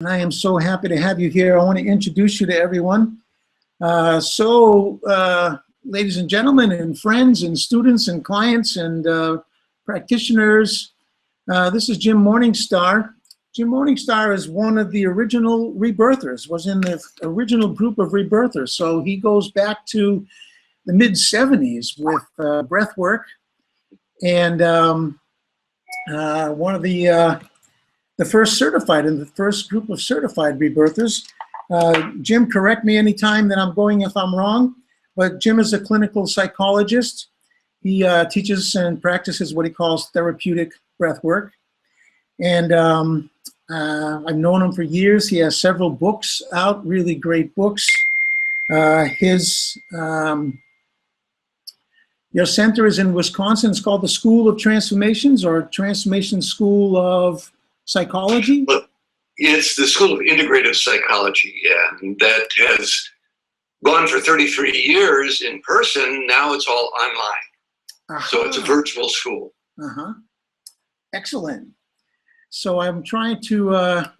And I am so happy to have you here. I want to introduce you to everyone. Ladies and gentlemen, and friends, and students, and clients, and practitioners, this is Jim Morningstar. Jim Morningstar is one of the original rebirthers, was in the original group of rebirthers. So he goes back to the mid-70s with Breathwork, and one of the first certified, in the first group of certified rebirthers. Jim, correct me anytime that I'm going if I'm wrong, but Jim is a clinical psychologist. He teaches and practices what he calls therapeutic breath work. And I've known him for years. He has several books out, really great books. Your center is in Wisconsin. It's called the School of Transformations, or Transformation School of Psychology? Well, it's the School of Integrative Psychology, and that has gone for 33 years in person. Now it's all online. So it's a virtual school. Excellent. So I'm trying to, I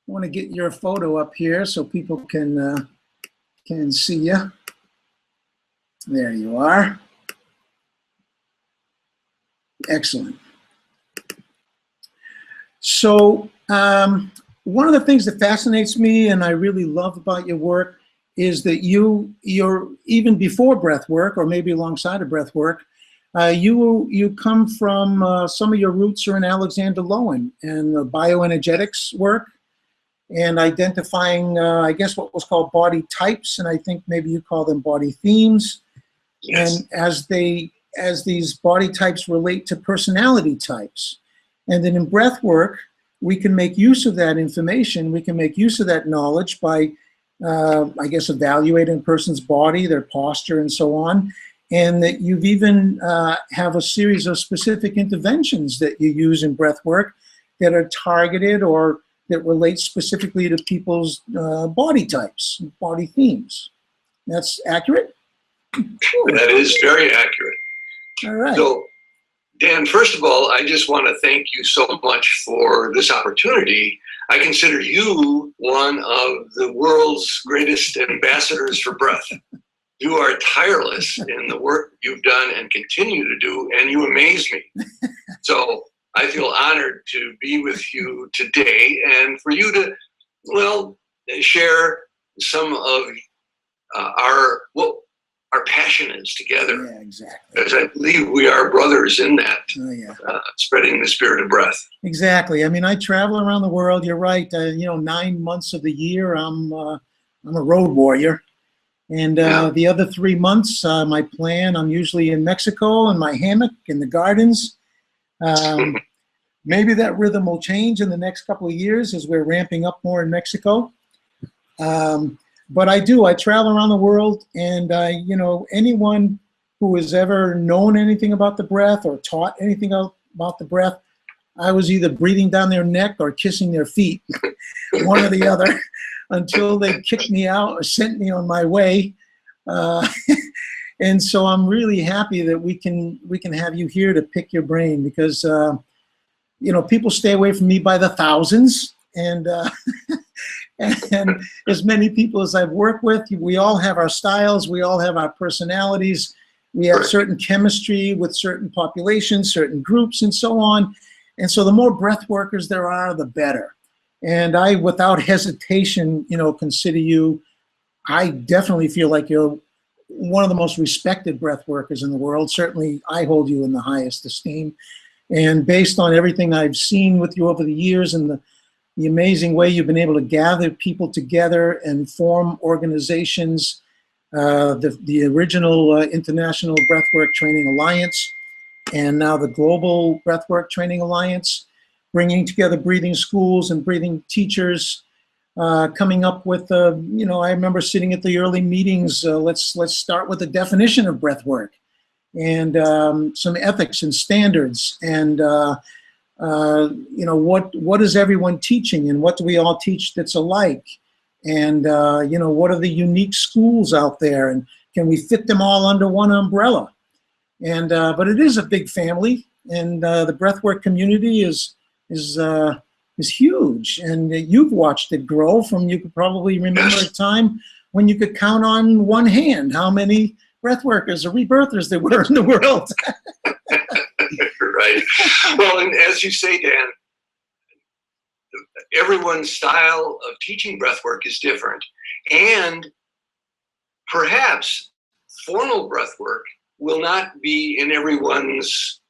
want to get your photo up here so people can see you. There you are. Excellent. So one of the things that fascinates me and I really love about your work is that you're even before breath work, or maybe alongside of breath work, you come from, some of your roots are in Alexander Lowen and bioenergetics work and identifying, I guess, what was called body types, and I think maybe you call them body themes. Yes. And as these body types relate to personality types. And then in breath work, we can make use of that information. We can make use of that knowledge by, I guess, evaluating a person's body, their posture, and so on. And that you've even have a series of specific interventions that you use in breath work that are targeted or that relate specifically to people's body types, body themes. That's accurate? That is very accurate. All right. So, Dan, first of all, I just want to thank you so much for this opportunity. I consider you one of the world's greatest ambassadors for breath. You are tireless in the work you've done and continue to do, and you amaze me. So I feel honored to be with you today and for you to, well, share some of what our passion is together. Yeah, exactly. Because I believe we are brothers in that, spreading the spirit of breath. Exactly. I mean, I travel around the world. You're right. 9 months of the year, I'm a road warrior. And the other 3 months, my plan, I'm usually in Mexico in my hammock in the gardens. Maybe that rhythm will change in the next couple of years as we're ramping up more in Mexico. But I travel around the world, and anyone who has ever known anything about the breath or taught anything about the breath, I was either breathing down their neck or kissing their feet, one or the other, until they kicked me out or sent me on my way. And so I'm really happy that we can have you here to pick your brain, because people stay away from me by the thousands, and and as many people as I've worked with, we all have our styles, we all have our personalities, we have certain chemistry with certain populations, certain groups, and so on. And so the more breath workers there are, the better. And I, without hesitation, consider you, I definitely feel like you're one of the most respected breath workers in the world. Certainly, I hold you in the highest esteem. And based on everything I've seen with you over the years and the amazing way you've been able to gather people together and form organizations, the original International Breathwork Training Alliance, and now the Global Breathwork Training Alliance, bringing together breathing schools and breathing teachers, coming up with, I remember sitting at the early meetings, let's start with the definition of breathwork and some ethics and standards, and what is everyone teaching, and what do we all teach that's alike, and what are the unique schools out there, and can we fit them all under one umbrella? And but it is a big family, and the breathwork community is is huge. And you've watched it grow from, you could probably remember a time when you could count on one hand how many breath workers or rebirthers there were in the world. Right. Well, and as you say, Dan, everyone's style of teaching breath work is different. And perhaps formal breath work will not be in everyone's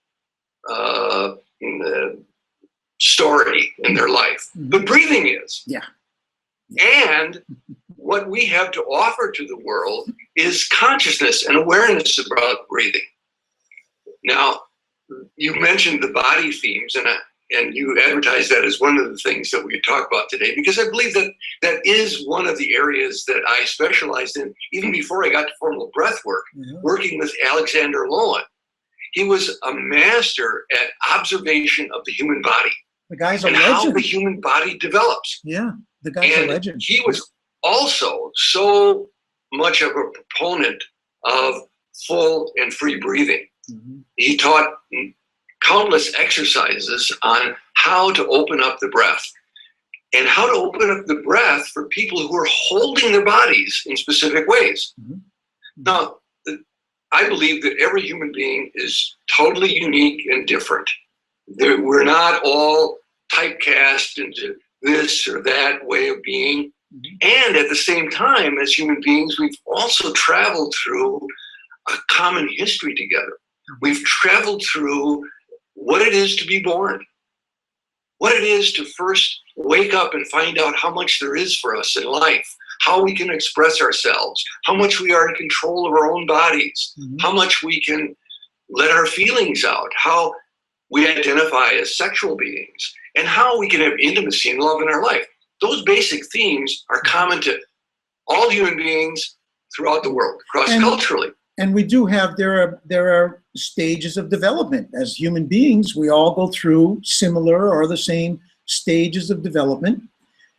story in their life, but breathing is. Yeah. And what we have to offer to the world is consciousness and awareness about breathing. Now, you mentioned the body themes, and you advertised that as one of the things that we could talk about today, because I believe that that is one of the areas that I specialized in, even before I got to formal breath work, working with Alexander Lowen. He was a master at observation of the human body. The guy's a and legend. how the human body develops. Yeah, the guy's a legend. He was also so much of a proponent of full and free breathing. He taught countless exercises on how to open up the breath and how to open up the breath for people who are holding their bodies in specific ways. Now, I believe that every human being is totally unique and different. We're not all typecast into this or that way of being. And at the same time, as human beings, we've also traveled through a common history together. We've traveled through what it is to be born, what it is to first wake up and find out how much there is for us in life, how we can express ourselves, how much we are in control of our own bodies, how much we can let our feelings out, how we identify as sexual beings, and how we can have intimacy and love in our life. Those basic themes are common to all human beings throughout the world, cross-culturally. And we do have, there are stages of development. As human beings, we all go through similar or the same stages of development.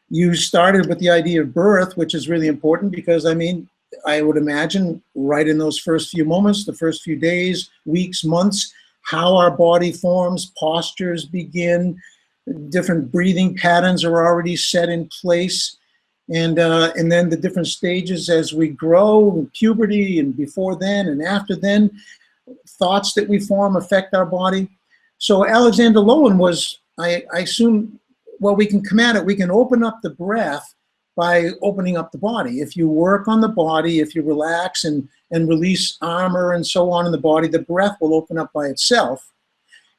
You started with the idea of birth, which is really important because, I mean, I would imagine right in those first few moments, the first few days, weeks, months, how our body forms, postures begin, different breathing patterns are already set in place. And then the different stages as we grow, puberty, and before then and after then, thoughts that we form affect our body. So Alexander Lowen was, I assume, well, we can come at it, we can open up the breath by opening up the body. If you work on the body, if you relax and release armor and so on in the body, the breath will open up by itself.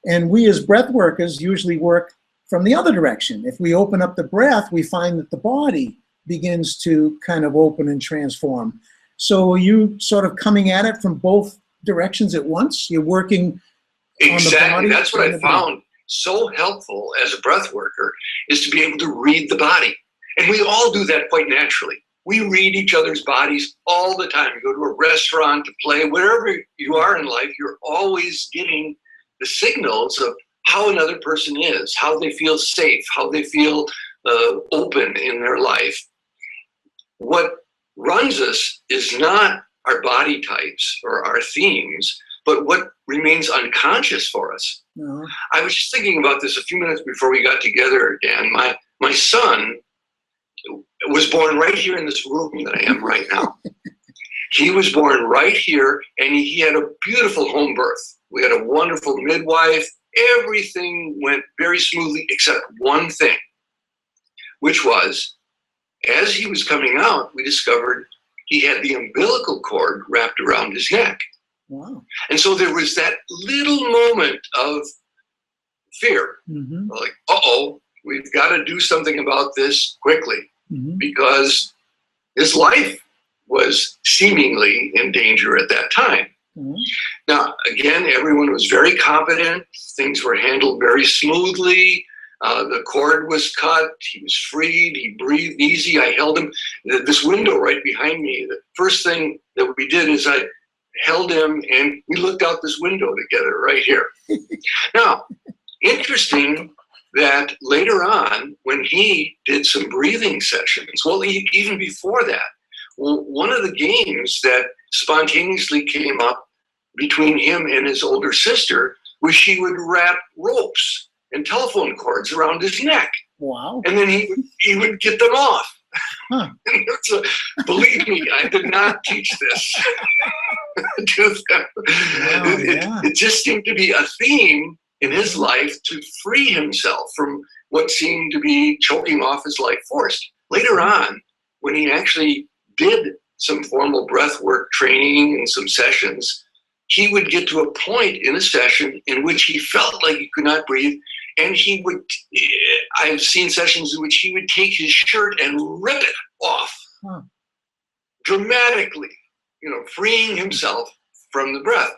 And we as breath workers usually work from the other direction. If we open up the breath, we find that the body begins to kind of open and transform. So are you sort of coming at it from both directions at once? You're working exactly. on the body? That's what I found so helpful as a breath worker, is to be able to read the body. And we all do that quite naturally. We read each other's bodies all the time. You go to a restaurant, to play, wherever you are in life, you're always getting the signals of how another person is, how they feel safe, how they feel open in their life. What runs us is not our body types or our themes, but what remains unconscious for us. I was just thinking about this a few minutes before we got together, Dan. My son was born right here in this room that I am right now. He was born right here, and he had a beautiful home birth. We had a wonderful midwife. Everything went very smoothly except one thing, which was, as he was coming out, we discovered he had the umbilical cord wrapped around his neck. Wow. And so there was that little moment of fear, like, uh-oh, we've got to do something about this quickly, because his life was seemingly in danger at that time. Now, again, everyone was very competent. Things were handled very smoothly. The cord was cut. He was freed. He breathed easy. I held him. This window right behind me, the first thing that we did is I held him and we looked out this window together right here. Now, interesting that later on, when he did some breathing sessions, well, even before that, one of the games that spontaneously came up between him and his older sister was she would wrap ropes and telephone cords around his neck. Wow. And then he would get them off. Huh. So, believe me, I did not teach this to them. Wow, yeah. It just seemed to be a theme in his life to free himself from what seemed to be choking off his life force. Later on, when he actually did some formal breath work training and some sessions, he would get to a point in a session in which he felt like he could not breathe. And I've seen sessions in which he would take his shirt and rip it off dramatically, freeing himself from the breath.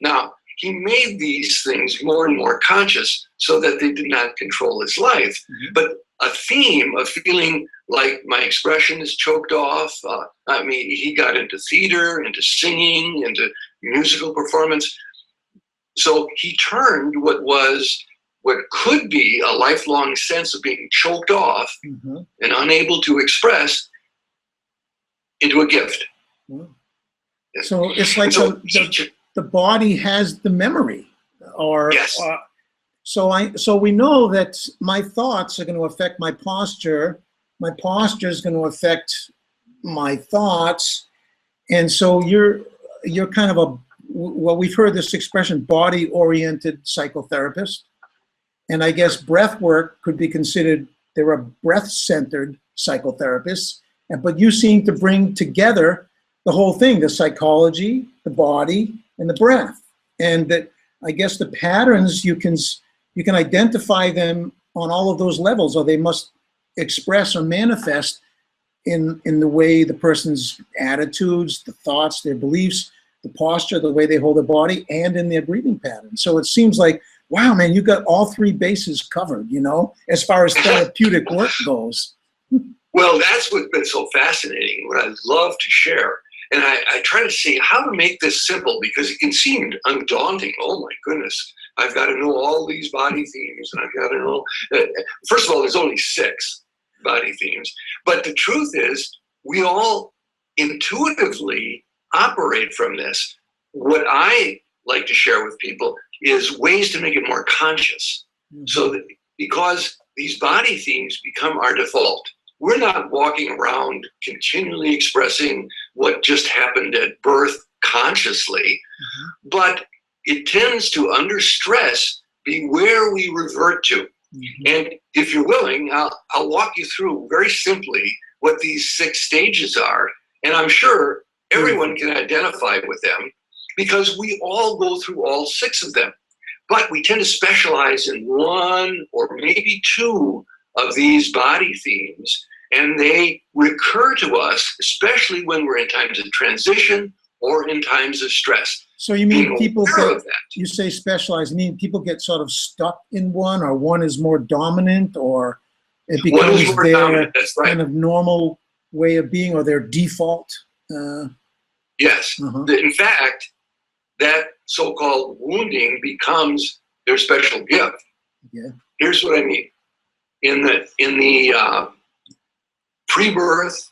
Now, he made these things more and more conscious so that they did not control his life. Mm-hmm. But a theme of feeling like my expression is choked off. He got into theater, into singing, into musical performance. So he turned what could be a lifelong sense of being choked off mm-hmm. and unable to express into a gift. Mm-hmm. So it's like the body has the memory, or yes. So we know that my thoughts are going to affect my posture. My posture is going to affect my thoughts, and so you're kind of we've heard this expression, body-oriented psychotherapist, and I guess breath work could be considered, they're a breath-centered psychotherapist, but you seem to bring together the whole thing, the psychology, the body, and the breath. And that, I guess, the patterns, you can identify them on all of those levels, or they must express or manifest in the way the person's attitudes, the thoughts, their beliefs, the posture, the way they hold their body, and in their breathing pattern. So it seems like, wow, man, you got all three bases covered, as far as therapeutic work goes. Well, that's what's been so fascinating, what I love to share. And I try to see how to make this simple, because it can seem undaunting. Oh my goodness, I've got to know all these body themes, and I've got to know. First of all, there's only 6 body themes, but the truth is, we all intuitively operate from this. What I like to share with people is ways to make it more conscious, mm-hmm. so that because these body themes become our default. We're not walking around continually expressing what just happened at birth consciously, mm-hmm. but it tends to, under stress, be where we revert to. Mm-hmm. And if you're willing, I'll walk you through very simply what these 6 stages are, and I'm sure everyone can identify with them, because we all go through all 6 of them. But we tend to specialize in 1 or maybe 2 of these body themes, and they recur to us, especially when we're in times of transition or in times of stress. So you mean people you say specialize, you mean people get sort of stuck in one, or one is more dominant, or it becomes their kind of normal way of being, or their default? Yes. Uh-huh. In fact, that so-called wounding becomes their special gift. Yeah. Here's what I mean. In the pre-birth,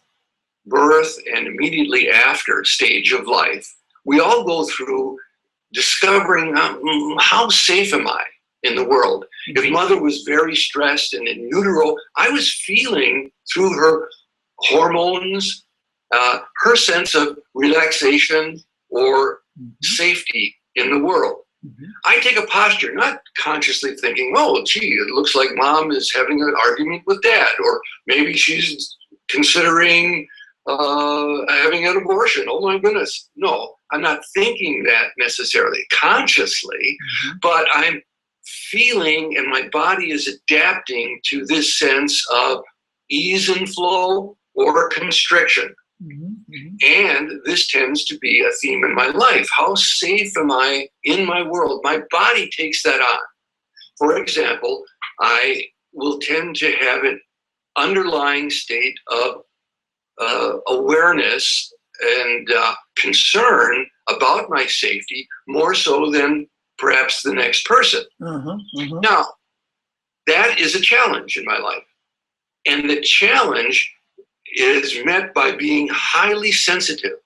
birth, and immediately after stage of life, we all go through discovering how safe am I in the world. Mm-hmm. If mother was very stressed and in utero, I was feeling through her hormones, her sense of relaxation or mm-hmm. safety in the world. Mm-hmm. I take a posture, not consciously thinking, oh, gee, it looks like mom is having an argument with dad, or maybe she's considering having an abortion. Oh my goodness. No, I'm not thinking that necessarily consciously, mm-hmm. but I'm feeling, and my body is adapting to this sense of ease and flow or constriction. Mm-hmm. And this tends to be a theme in my life. How safe am I in my world? My body takes that on. For example, I will tend to have an underlying state of awareness and concern about my safety, more so than perhaps the next person. Uh-huh, uh-huh. Now, that is a challenge in my life. And the challenge is met by being highly sensitive.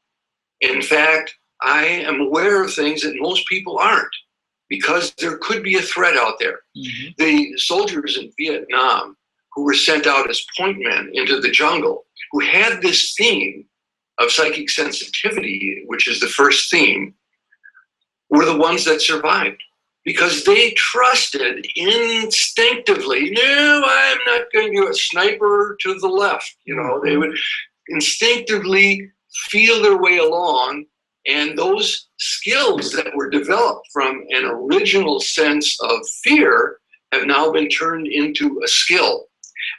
In fact, I am aware of things that most people aren't, because there could be a threat out there. Mm-hmm. The soldiers in Vietnam who were sent out as point men into the jungle, who had this theme of psychic sensitivity, which is the first theme, were the ones that survived. Because they trusted instinctively, no, I'm not going to be a sniper to the left. You know, they would instinctively feel their way along, and those skills that were developed from an original sense of fear have now been turned into a skill.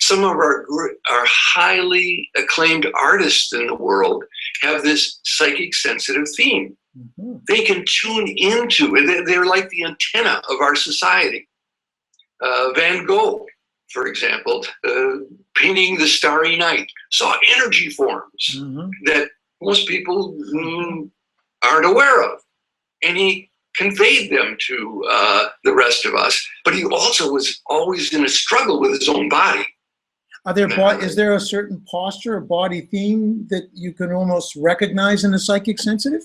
Some of our highly acclaimed artists in the world have this psychic sensitive theme. They can tune into it. They're like the antenna of our society. Van Gogh, for example, painting the Starry Night, saw energy forms that most people aren't aware of. And he conveyed them to the rest of us. But he also was always in a struggle with his own body. Is there a certain posture or body theme that you can almost recognize in a psychic sensitive?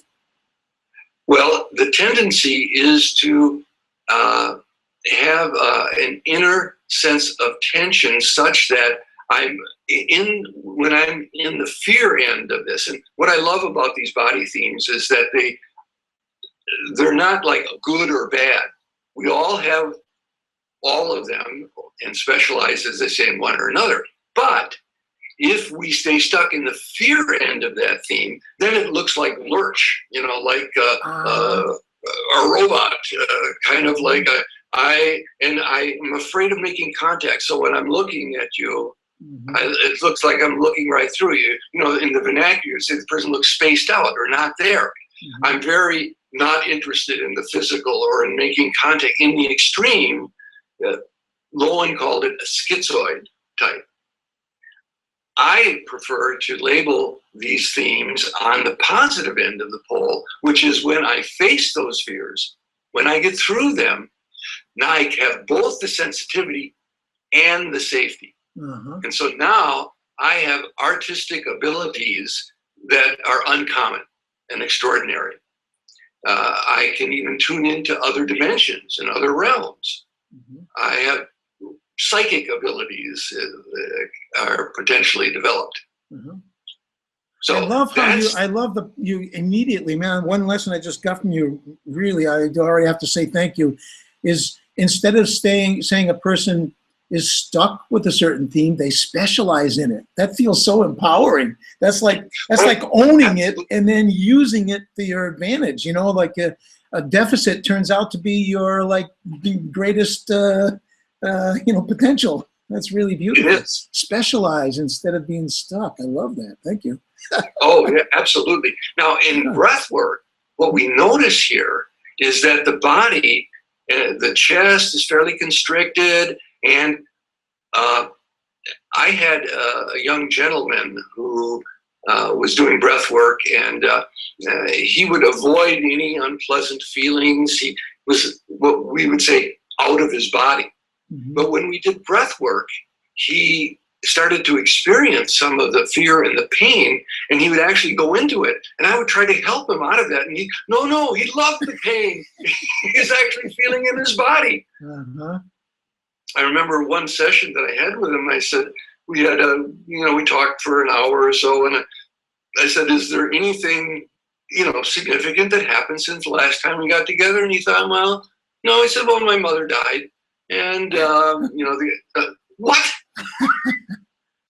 Well, the tendency is to have an inner sense of tension such that when I'm in the fear end of this. And what I love about these body themes is that they're not like good or bad. We all have all of them and specialize, as they say, in one or another. But if we stay stuck in the fear end of that theme, then it looks like Lurch, you know, like a robot, kind of like I'm afraid of making contact. So when I'm looking at you, it looks like I'm looking right through you. You know, in the vernacular, say the person looks spaced out or not there. I'm very not interested in the physical or in making contact. In the extreme, Lowen called it a schizoid type. I prefer to label these themes on the positive end of the pole, which is when I face those fears, when I get through them, now I have both the sensitivity and the safety. And so now I have artistic abilities that are uncommon and extraordinary. I can even tune into other dimensions and other realms. I have psychic abilities are potentially developed. So I love how you immediately, man. One lesson I just got from you, really, I already have to say thank you, is instead of saying a person is stuck with a certain theme, they specialize in it. That feels so empowering. That's like owning it and then using it to your advantage. You know, like a deficit turns out to be your like greatest potential. That's really beautiful. It is. Specialize instead of being stuck. I love that. Thank you. Oh, yeah, absolutely. Now, in breath work, what we notice here is that the body, the chest is fairly constricted. And I had a young gentleman who was doing breath work, and he would avoid any unpleasant feelings. He was what we would say out of his body. But when we did breath work, he started to experience some of the fear and the pain, and he would actually go into it. And I would try to help him out of that. And he loved the pain. He's actually feeling in his body. I remember one session that I had with him. I said, we talked for an hour or so, and I said, is there anything, significant that happened since the last time we got together? And he thought, well, no. I said, well, my mother died. And, what?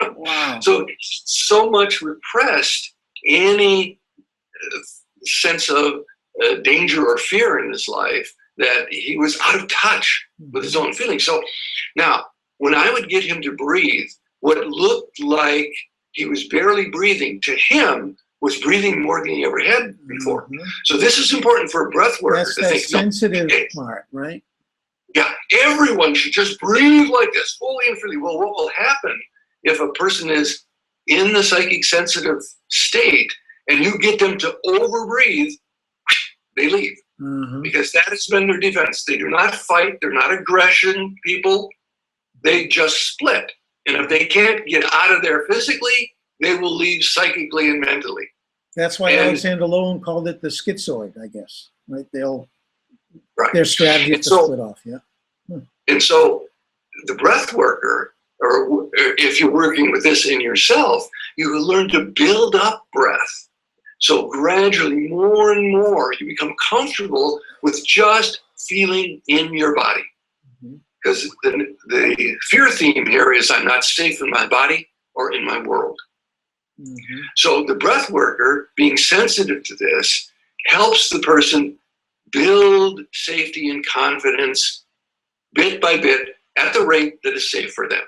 Wow. So much repressed any sense of danger or fear in his life that he was out of touch with his own feelings. So now, when I would get him to breathe, what looked like he was barely breathing, to him was breathing more than he ever had before. So this is important for a breath worker. That's that sensitive part, right? Yeah, everyone should just breathe like this, fully and freely. Well, what will happen if a person is in the psychic sensitive state and you get them to overbreathe? They leave. Because that has been their defense. They do not fight. They're not aggression people. They just split. And if they can't get out of there physically, they will leave psychically and mentally. That's why Alexander Lowen called it the schizoid, I guess. Right? Their strategy is to split off. Yeah. And so the breath worker or if you're working with this in yourself, you learn to build up breath. So gradually, more and more, you become comfortable with just feeling in your body. Because the fear theme here is I'm not safe in my body or in my world. So the breath worker, being sensitive to this, helps the person build safety and confidence bit by bit at the rate that is safe for them,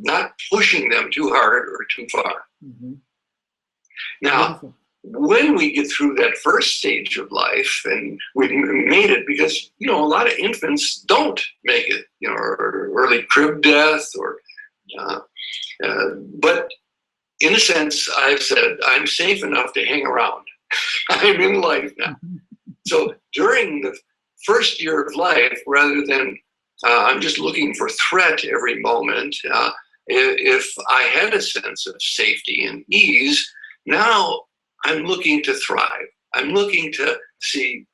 not pushing them too hard or too far. Now, when we get through that first stage of life, and we made it, because, you know, a lot of infants don't make it, you know, or early crib death, or, but in a sense, I've said, I'm safe enough to hang around. I'm in life now. So during the first year of life, rather than I'm just looking for threat every moment, if I had a sense of safety and ease, now I'm looking to thrive. I'm looking to see,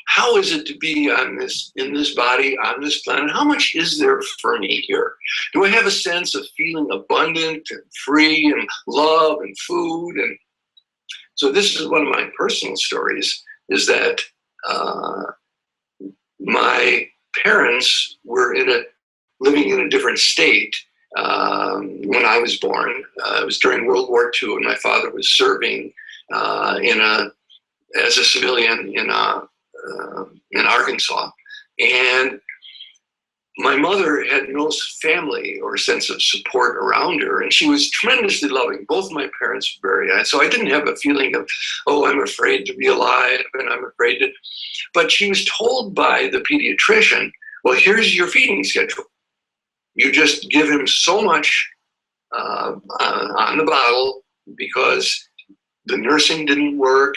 how is it to be on this, in this body, on this planet? How much is there for me here? Do I have a sense of feeling abundant and free and love and food? And so this is one of my personal stories, is that my parents were living in a different state when I was born. It was during World War II, and my father was serving as a civilian in Arkansas. And my mother had no family or sense of support around her, and she was tremendously loving. Both my parents were very, so I didn't have a feeling of, oh, I'm afraid to be alive, and I'm afraid to, but she was told by the pediatrician, well, here's your feeding schedule. You just give him so much on the bottle, because the nursing didn't work.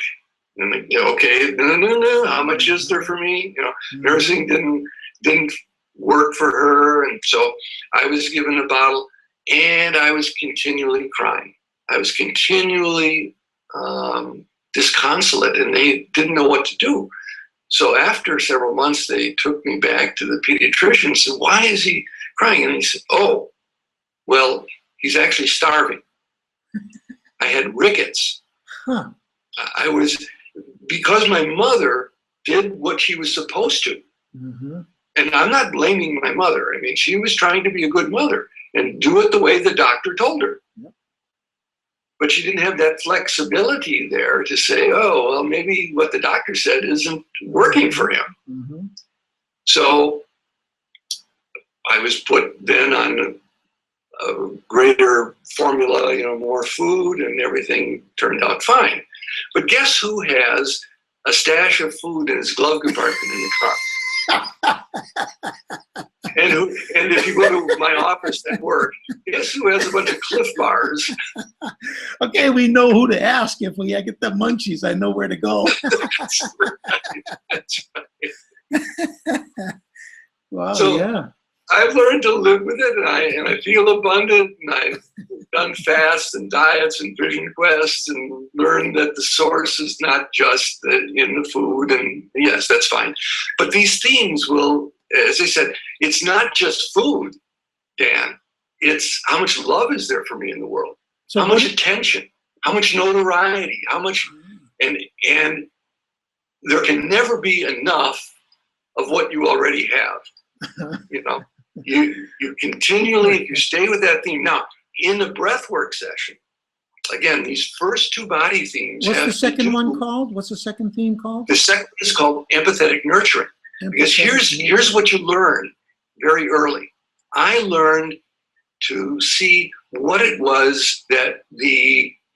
And they, you know, okay, no, how much is there for me? You know, nursing didn't work for her, and so I was given a bottle, and I was continually crying. I was continually disconsolate, and they didn't know what to do. So after several months, they took me back to the pediatrician and said, why is he crying? And he said, oh, well, he's actually starving. I had rickets. I was, because my mother did what she was supposed to. And I'm not blaming my mother. I mean, she was trying to be a good mother and do it the way the doctor told her. But she didn't have that flexibility there to say, oh, well, maybe what the doctor said isn't working for him. So I was put then on a greater formula, you know, more food, and everything turned out fine. But guess who has a stash of food in his glove compartment in the car? And if you go to my office at work, guess who has a bunch of Cliff Bars? Okay, we know who to ask if we get the munchies. I know where to go. That's right. That's right. Wow, so, yeah. I've learned to live with it, and I feel abundant, and I've done fasts and diets and vision quests, and learned that the source is not just in the food, and yes, that's fine. But these themes will, as I said, it's not just food, Dan. It's how much love is there for me in the world, so how much attention, how much notoriety, how much, and there can never be enough of what you already have. You know, you continually, if you stay with that theme. Now, in the breathwork session, again, these first two body themes. What's the second one called? What's the second theme called? The second is called empathetic nurturing. Because here's what you learn very early. I learned to see what it was that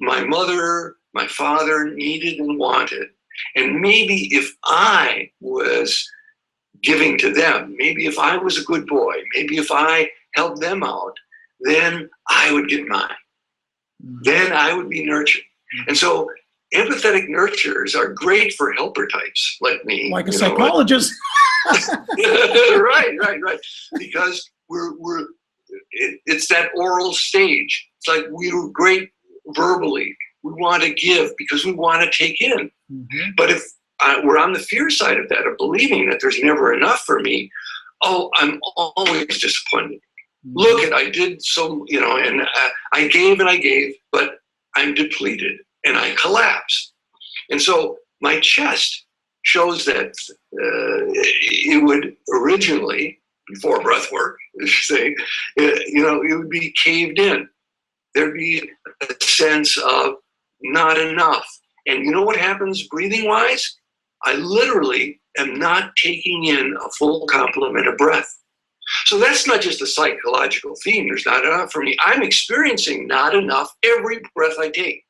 my mother, my father needed and wanted. And maybe if I was giving to them, maybe if I was a good boy, maybe if I helped them out, then I would get mine. Then I would be nurtured. And so empathetic nurturers are great for helper types like me. Like a psychologist. Right. Because it's that oral stage. It's like we're great verbally. We want to give because we want to take in. But if we're on the fear side of that, of believing that there's never enough for me, oh, I'm always disappointed. Look at, I did so, and I gave, but I'm depleted and I collapse. And so my chest shows that it would originally, before breath work, say, it would be caved in. There'd be a sense of not enough. And you know what happens breathing wise? I literally am not taking in a full complement of breath. So that's not just a psychological theme. There's not enough for me. I'm experiencing not enough every breath I take.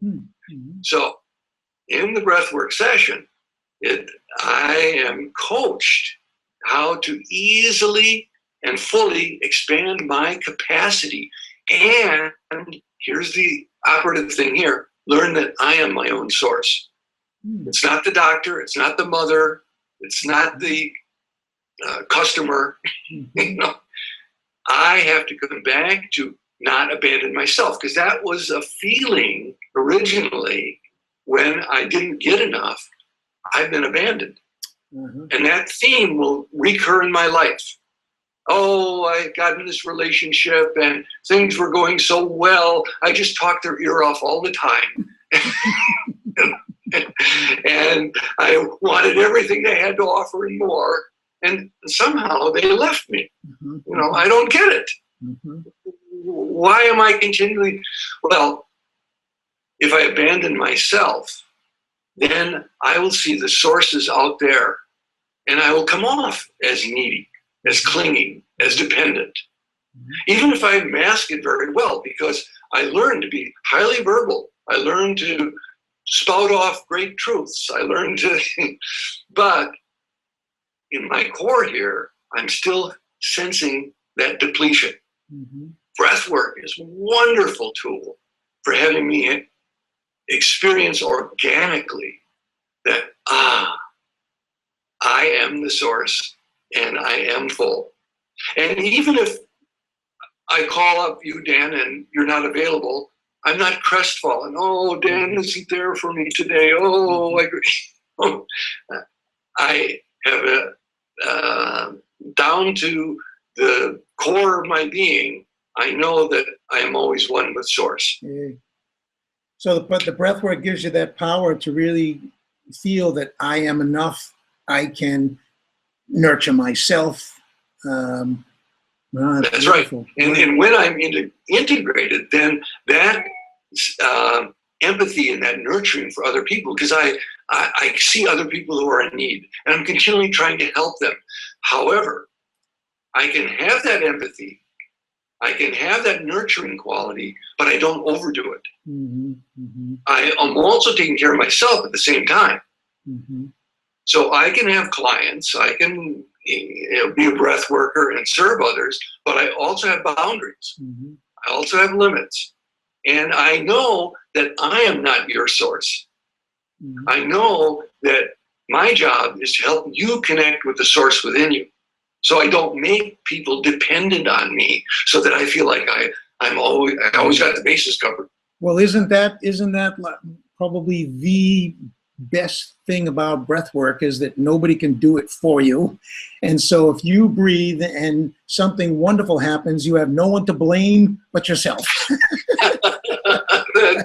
Mm-hmm. So in the breathwork session, I am coached how to easily and fully expand my capacity. And here's the operative thing here: learn that I am my own source. It's not the doctor. It's not the mother. It's not the customer. I have to come back to not abandon myself, because that was a feeling originally when I didn't get enough. I've been abandoned. And that theme will recur in my life. Oh, I got in this relationship and things were going so well. I just talked their ear off all the time. And I wanted everything they had to offer and more. And somehow they left me. I don't get it. Why am I continually? Well, if I abandon myself, then I will see the sources out there and I will come off as needy, as clinging, as dependent. Even if I mask it very well, because I learned to be highly verbal. I learned to spout off great truths. I learned to, but in my core here, I'm still sensing that depletion. Breathwork is a wonderful tool for having me experience organically that, I am the source and I am full. And even if I call up you, Dan, and you're not available, I'm not crestfallen. Oh, Dan isn't there for me today. Oh, I have down to the core of my being, I know that I am always one with source. So the breath work gives you that power to really feel that I am enough. I can nurture myself. That's beautiful. Right. And when I'm integrated, then that empathy and that nurturing for other people, because I see other people who are in need, and I'm continually trying to help them. However, I can have that empathy, I can have that nurturing quality, but I don't overdo it. I am also taking care of myself at the same time. So I can have clients, I can be a breath worker and serve others, but I also have boundaries. I also have limits. And I know that I am not your source. I know that my job is to help you connect with the source within you. So I don't make people dependent on me so that I feel like I always got the bases covered. Well, isn't that probably the best thing about breath work, is that nobody can do it for you. And so if you breathe and something wonderful happens, you have no one to blame but yourself.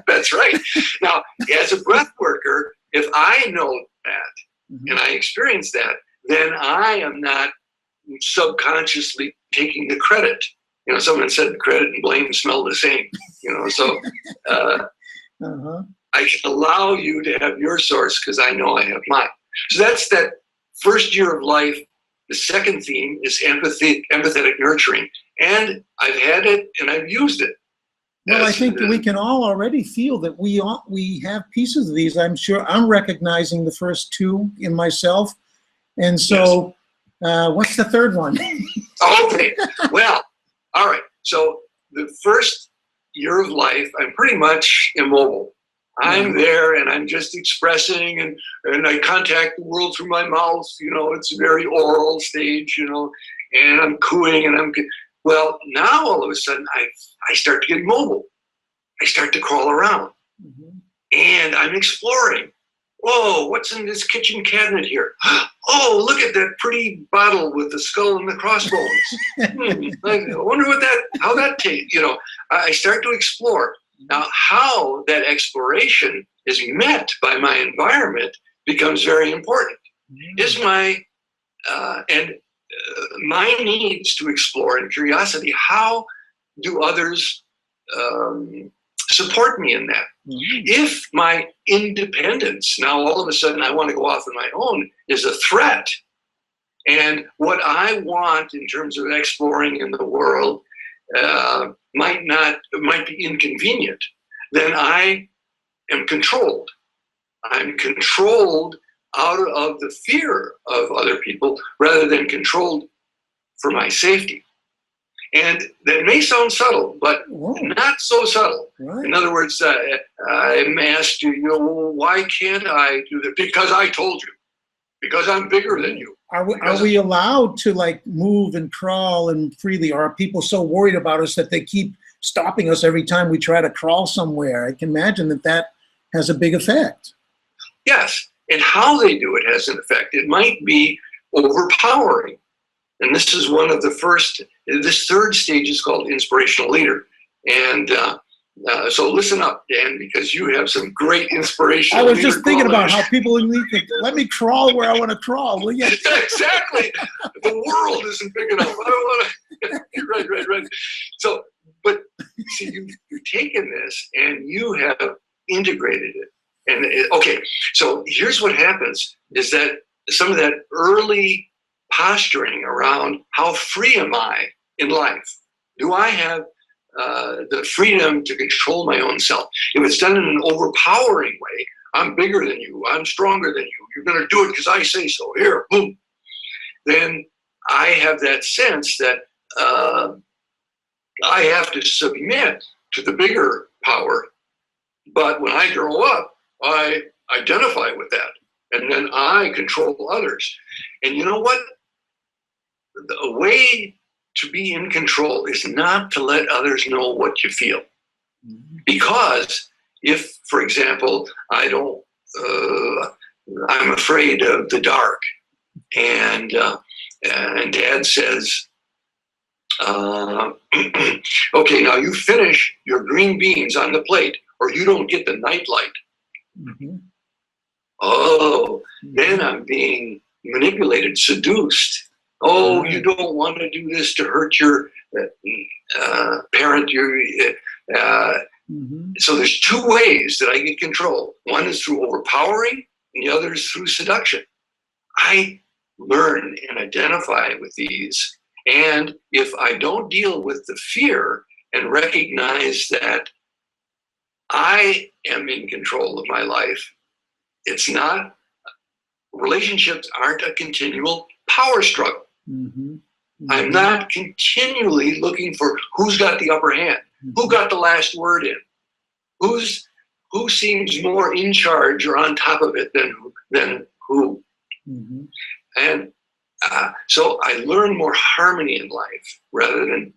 That's right. Now, as a breath worker, if I know that and I experience that, then I am not subconsciously taking the credit. Someone said credit and blame smell the same. So I can allow you to have your source because I know I have mine. So that's that first year of life. The second theme is empathetic nurturing. And I've had it and I've used it. Well, I think we can all already feel that we have pieces of these. I'm sure I'm recognizing the first two in myself. And so what's the third one? Okay. Well, all right. So the first year of life, I'm pretty much immobile. I'm there and I'm just expressing and I contact the world through my mouth. It's a very oral stage, and I'm cooing and well, now all of a sudden I start to get mobile. I start to crawl around and I'm exploring. Oh, what's in this kitchen cabinet here? Oh, look at that pretty bottle with the skull and the crossbones. I wonder how that tastes. I start to explore. Now, how that exploration is met by my environment becomes very important. Is my my needs to explore and curiosity, how do others support me in that? If my independence, now all of a sudden I want to go off on my own, is a threat, and what I want in terms of exploring in the world might be inconvenient, then I am controlled. I'm controlled out of the fear of other people rather than controlled for my safety. And that may sound subtle, but not so subtle. Right. In other words, I'm asked you, well, why can't I do that? Because I told you. Because I'm bigger than you. Are we allowed to like move and crawl and freely? Or are people so worried about us that they keep stopping us every time we try to crawl somewhere? I can imagine that has a big effect. Yes, and how they do it has an effect. It might be overpowering. And this is one of the first, this third stage is called inspirational leader. And so listen up, Dan, because you have some great inspirational I was just thinking about how people need to let me crawl where I want to crawl. Will you? Exactly. The world isn't big enough. I don't want to. Right. So, but see, you've taken this and you have integrated it. And okay, so here's what happens is that some of that early posturing around how free am I in life? Do I have the freedom to control my own self? If it's done in an overpowering way, I'm bigger than you, I'm stronger than you, you're going to do it because I say so, here, boom. Then I have that sense that I have to submit to the bigger power. But when I grow up, I identify with that. And then I control others. And you know what? The way to be in control is not to let others know what you feel. Because if, for example, I'm afraid of the dark, and Dad says, okay, now you finish your green beans on the plate, or you don't get the nightlight. Oh, then I'm being manipulated, seduced. Oh, you don't want to do this to hurt your parent. So there's two ways that I get control. One is through overpowering, and the other is through seduction. I learn and identify with these. And if I don't deal with the fear and recognize that I am in control of my life, it's not, relationships aren't a continual power struggle. I'm not continually looking for who's got the upper hand, who got the last word in, who seems more in charge or on top of it than who. And so I learn more harmony in life rather than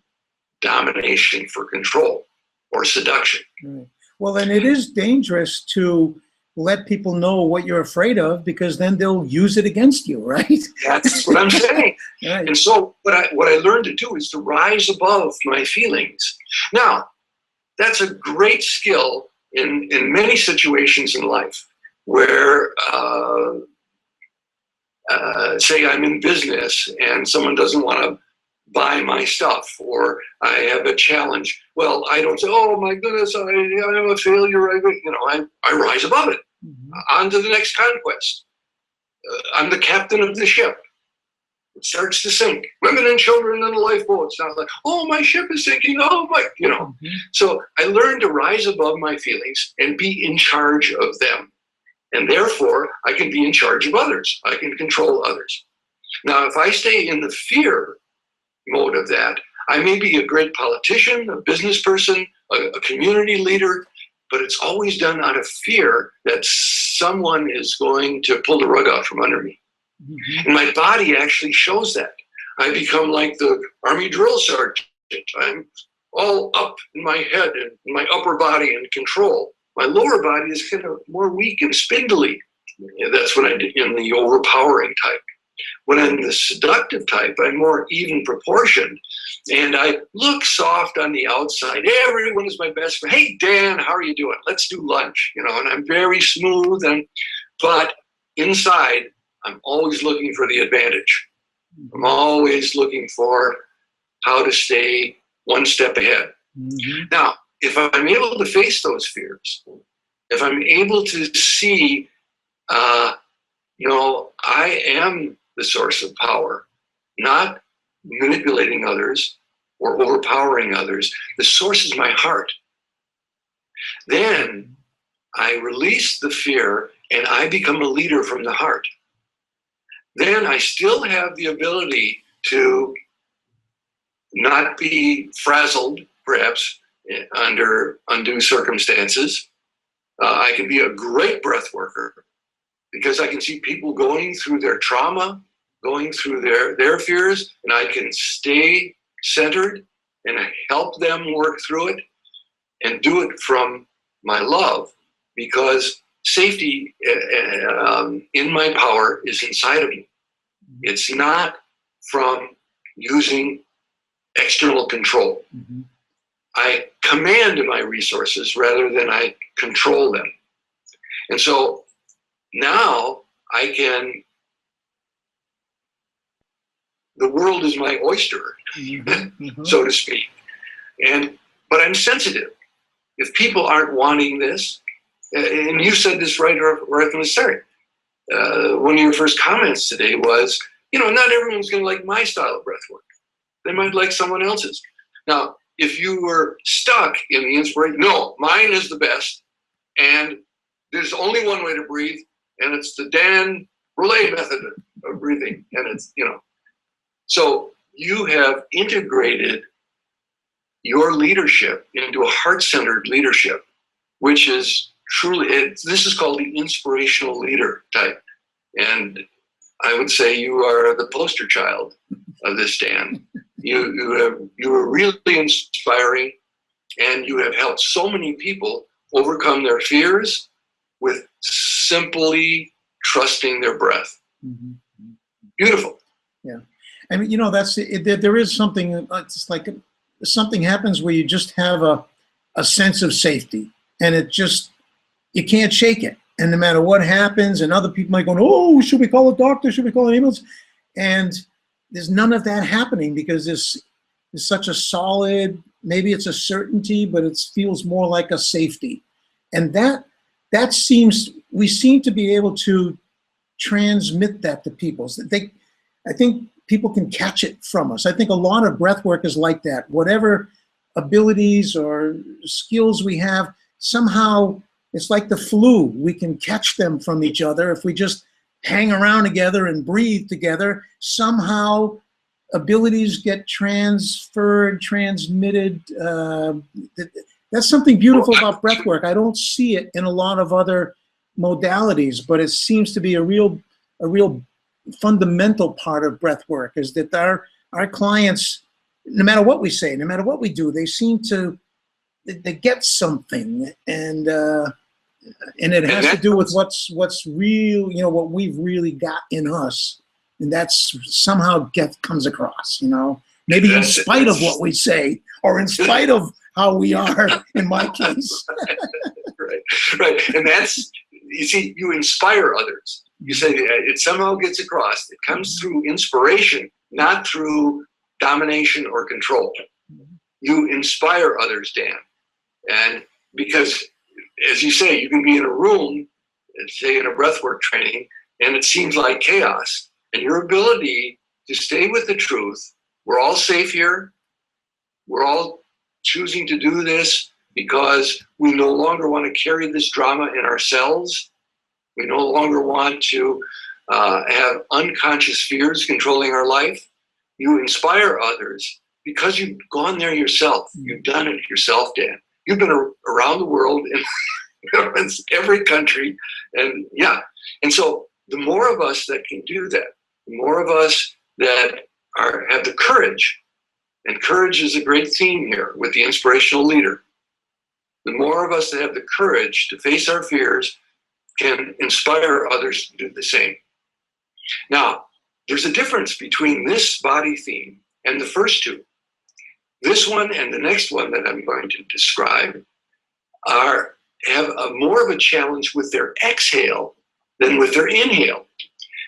domination for control or seduction. Well, and it is dangerous to let people know what you're afraid of, because then they'll use it against you, right? That's what I'm saying. Right. And so what I learned to do is to rise above my feelings. Now, that's a great skill in many situations in life where, say I'm in business and someone doesn't want to buy my stuff, or I have a challenge. Well, I don't say, oh my goodness, I'm a failure. I rise above it. On to the next conquest. I'm the captain of the ship. It starts to sink. Women and children in the lifeboat. It's not like, oh, my ship is sinking. Oh my, So I learned to rise above my feelings and be in charge of them. And therefore, I can be in charge of others. I can control others. Now, if I stay in the fear mode of that, I may be a great politician, a business person, a community leader, but it's always done out of fear that someone is going to pull the rug out from under me. And my body actually shows that. I become like the Army drill sergeant. I'm all up in my head and my upper body in control. My lower body is kind of more weak and spindly. That's when I'm in the overpowering type. When I'm the seductive type, I'm more even proportioned, and I look soft on the outside. Everyone is my best friend. Hey, Dan, how are you doing? Let's do lunch, and I'm very smooth, but inside, I'm always looking for the advantage. I'm always looking for how to stay one step ahead. Mm-hmm. Now, if I'm able to face those fears, if I'm able to see, I am the source of power, not manipulating others or overpowering others. The source is my heart. Then I release the fear and I become a leader from the heart. Then I still have the ability to not be frazzled, perhaps, under undue circumstances. I can be a great breath worker because I can see people going through their trauma, going through their fears, and I can stay centered and help them work through it and do it from my love, because safety in my power is inside of me. It's not from using external control. Mm-hmm. I command my resources rather than I control them. And so now the world is my oyster, mm-hmm. so to speak. But I'm sensitive. If people aren't wanting this, and you said this right from the start, one of your first comments today was, not everyone's going to like my style of breath work. They might like someone else's. Now, if you were stuck in the inspiration, no, mine is the best, and there's only one way to breathe, and it's the Dan Brule method of breathing, and it's, So you have integrated your leadership into a heart-centered leadership, which is truly, this is called the inspirational leader type. And I would say you are the poster child of this, Dan. You are really inspiring, and you have helped so many people overcome their fears with simply trusting their breath. Mm-hmm. Beautiful. Yeah. I mean, there is something, it's like something happens where you just have a sense of safety, and you can't shake it. And no matter what happens, and other people might go, oh, should we call a doctor? Should we call an ambulance? And there's none of that happening because there's such a solid, maybe it's a certainty, but it feels more like a safety. And we seem to be able to transmit that to people. I think people can catch it from us. I think a lot of breath work is like that. Whatever abilities or skills we have, somehow it's like the flu. We can catch them from each other if we just hang around together and breathe together. Somehow abilities get transferred, transmitted. That's something beautiful about breath work. I don't see it in a lot of other modalities, but it seems to be a real fundamental part of breath work, is that our clients, no matter what we say, no matter what we do, they seem to they get something, and it has to do with what's real, what we've really got in us, and that's somehow comes across, maybe in spite of what we say, or in spite of how we are, in my case. Right, and that's, you see, you inspire others. You say it somehow gets across. It comes through inspiration, not through domination or control. You inspire others, Dan. And because, as you say, you can be in a room, say in a breathwork training, and it seems like chaos. And your ability to stay with the truth, we're all safe here. We're all choosing to do this because we no longer want to carry this drama in ourselves. We no longer want to have unconscious fears controlling our life. You inspire others because you've gone there yourself. You've done it yourself, Dan. You've been around the world in every country. And so the more of us that can do that, the more of us that have the courage, and courage is a great theme here with the inspirational leader. The more of us that have the courage to face our fears can inspire others to do the same. Now, there's a difference between this body theme and the first two. This one and the next one that I'm going to describe have more of a challenge with their exhale than with their inhale.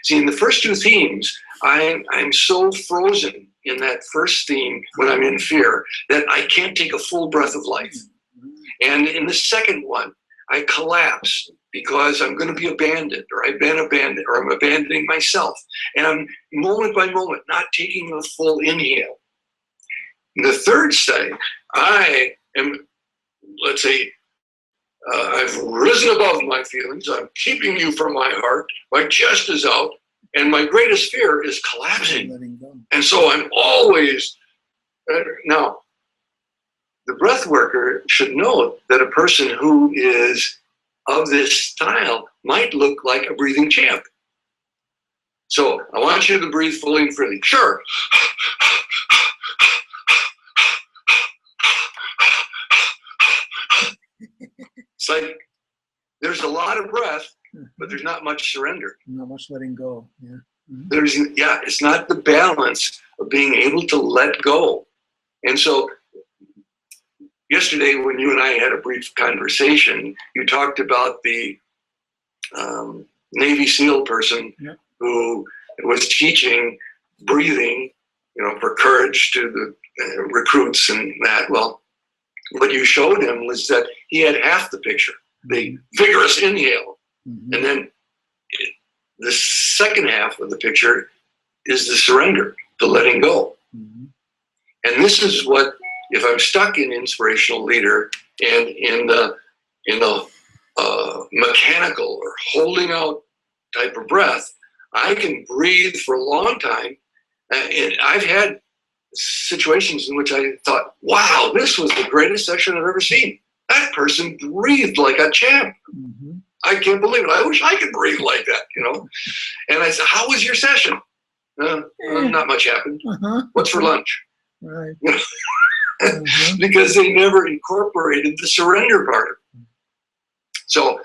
See, in the first two themes, I'm so frozen in that first theme when I'm in fear that I can't take a full breath of life. And in the second one, I collapse because I'm going to be abandoned, or I've been abandoned, or I'm abandoning myself. And I'm moment by moment not taking a full inhale. In the third setting, I am, let's say, I've risen above my feelings. I'm keeping you from my heart. My chest is out. And my greatest fear is collapsing. And so I'm always, now, the breath worker should know that a person who is of this style might look like a breathing champ. So I want you to breathe fully and freely. Sure. It's like there's a lot of breath, but there's not much surrender. Not much letting go. Yeah. It's not the balance of being able to let go. And so yesterday, when you and I had a brief conversation, you talked about the Navy SEAL person who was teaching breathing, for courage to the recruits and that. Well, what you showed him was that he had half the picture, the vigorous inhale. And then the second half of the picture is the surrender, the letting go. And this is what, if I'm stuck in inspirational leader and in the mechanical or holding out type of breath, I can breathe for a long time. And I've had situations in which I thought, wow, this was the greatest session I've ever seen. That person breathed like a champ. I can't believe it. I wish I could breathe like that, And I said, how was your session? Not much happened. What's for lunch? Right. Because they never incorporated the surrender part. So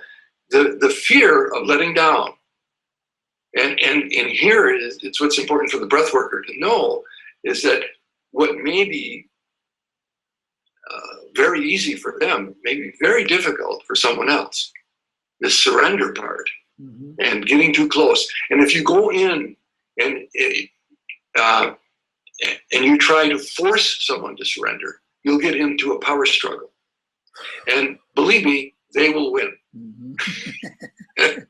the fear of letting down, and here it's what's important for the breath worker to know, is that what may be very easy for them may be very difficult for someone else. The surrender part and getting too close. And if you go in and you try to force someone to surrender, you'll get into a power struggle. And believe me, they will win.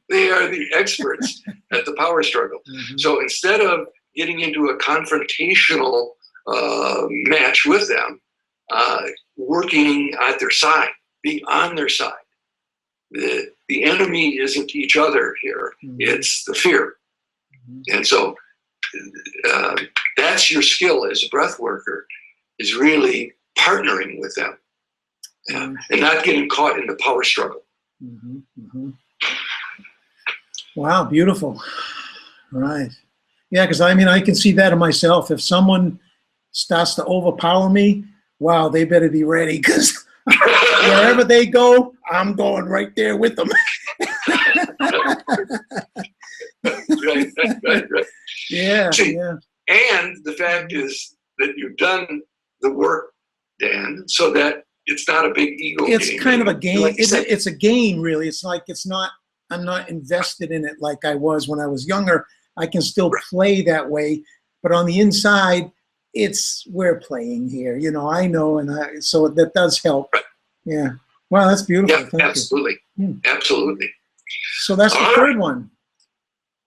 They are the experts at the power struggle. So instead of getting into a confrontational match with them, working at their side, being on their side. The enemy isn't each other here, it's the fear. And so that's your skill as a breath worker, is really partnering with them and not getting caught in the power struggle. Wow, beautiful. Right. Yeah, because I can see that in myself. If someone starts to overpower me, wow, they better be ready, because wherever they go, I'm going right there with them. Right. Yeah. See, yeah. And the fact is that you've done the work, Dan, so that it's not a big ego game. It's kind of a game. Like It's a game, really. It's like I'm not invested in it like I was when I was younger. I can still play that way, but on the inside, we're playing here. I know, and so that does help. Right. Yeah. Wow, that's beautiful. Yeah, Thank absolutely. you. Absolutely. So that's the third one.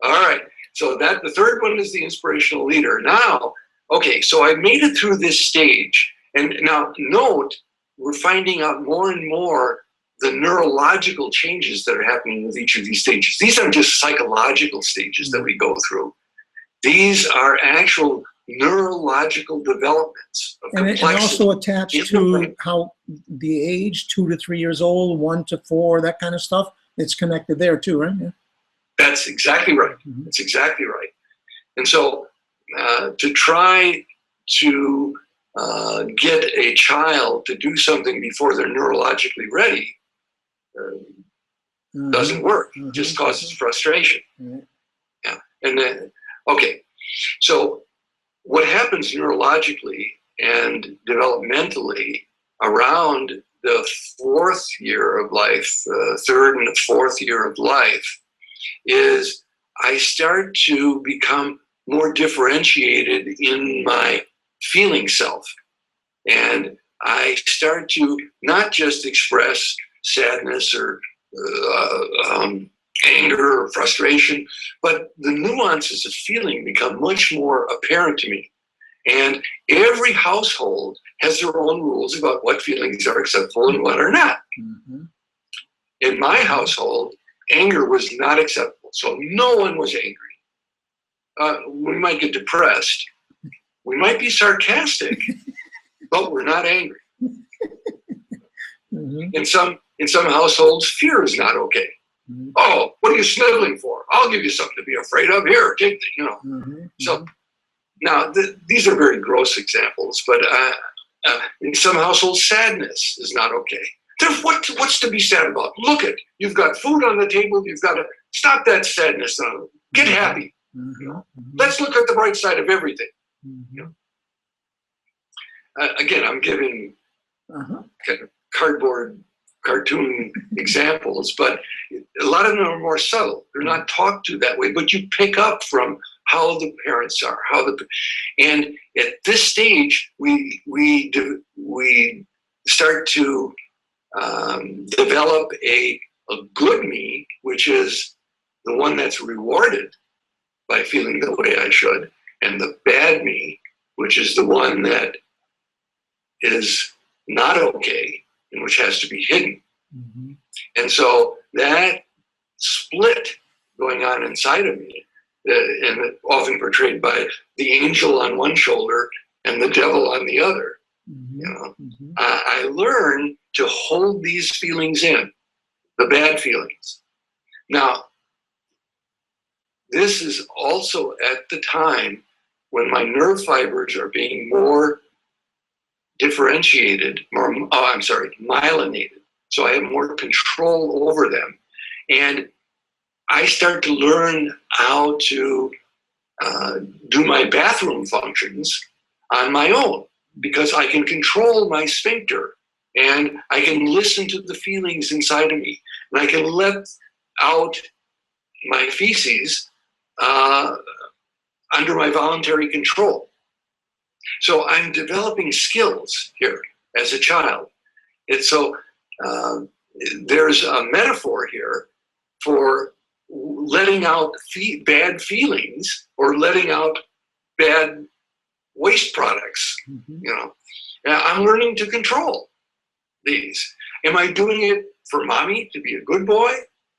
All right. So the third one is the inspirational leader. Now, okay, so I made it through this stage. And now note, we're finding out more and more the neurological changes that are happening with each of these stages. These aren't just psychological stages that we go through. These are actual neurological developments of complexity. And also attached to how the age, 2 to 3 years old, 1 to 4, that kind of stuff. It's connected there too, right? Yeah. That's exactly right. That's exactly right. And so to try to get a child to do something before they're neurologically ready, doesn't work. Just causes frustration. Yeah. And then, okay. So what happens neurologically and developmentally around the fourth year of life, third and the fourth year of life, is I start to become more differentiated in my feeling self. And I start to not just express sadness or anger or frustration, but the nuances of feeling become much more apparent to me. And every household has their own rules about what feelings are acceptable and what are not. In my household, anger was not acceptable, so no one was angry. We might get depressed. We might be sarcastic, but we're not angry. In some households, fear is not okay. Oh, what are you sniveling for? I'll give you something to be afraid of. Here, take the, So now these are very gross examples, but in some households, sadness is not okay. What's to be sad about? Look it, you've got food on the table. You've got to stop that sadness. Get happy. Let's look at the bright side of everything. Again, I'm giving kind of cardboard cartoon examples, but a lot of them are more subtle. They're not talked to that way, but you pick up from how the parents are, and at this stage, we start to develop a good me, which is the one that's rewarded by feeling the way I should, and the bad me, which is the one that is not okay and which has to be hidden. And so that split going on inside of me, and often portrayed by the angel on one shoulder and the devil on the other, I learn to hold these feelings in, the bad feelings. Now, this is also at the time when my nerve fibers are being more differentiated, myelinated. So I have more control over them. And I start to learn how to do my bathroom functions on my own, because I can control my sphincter and I can listen to the feelings inside of me, and I can let out my feces under my voluntary control. So I'm developing skills here as a child. And so there's a metaphor here for letting out bad feelings or letting out bad waste products. I'm learning to control these. Am I doing it for mommy to be a good boy?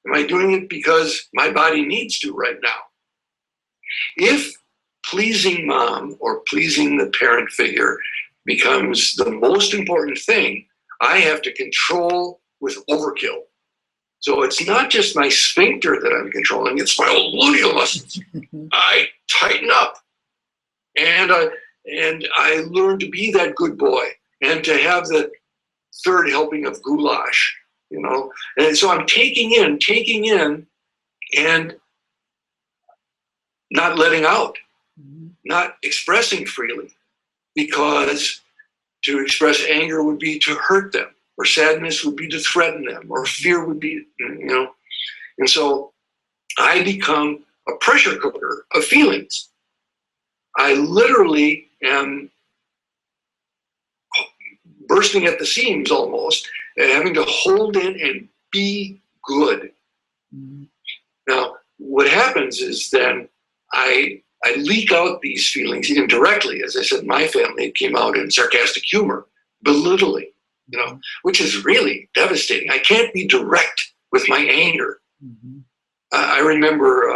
Am I doing it because my body needs to right now? If pleasing mom or pleasing the parent figure becomes the most important thing, I have to control with overkill. So it's not just my sphincter that I'm controlling, it's my old gluteal muscles. I tighten up, and I learn to be that good boy and to have the third helping of goulash, And so I'm taking in, and not letting out, not expressing freely, because to express anger would be to hurt them, or sadness would be to threaten them, or fear would be, And so I become a pressure cooker of feelings. I literally am bursting at the seams almost, and having to hold in and be good. Now, what happens is then I leak out these feelings indirectly. As I said, my family came out in sarcastic humor, belittling, which is really devastating. I can't be direct with my anger. I remember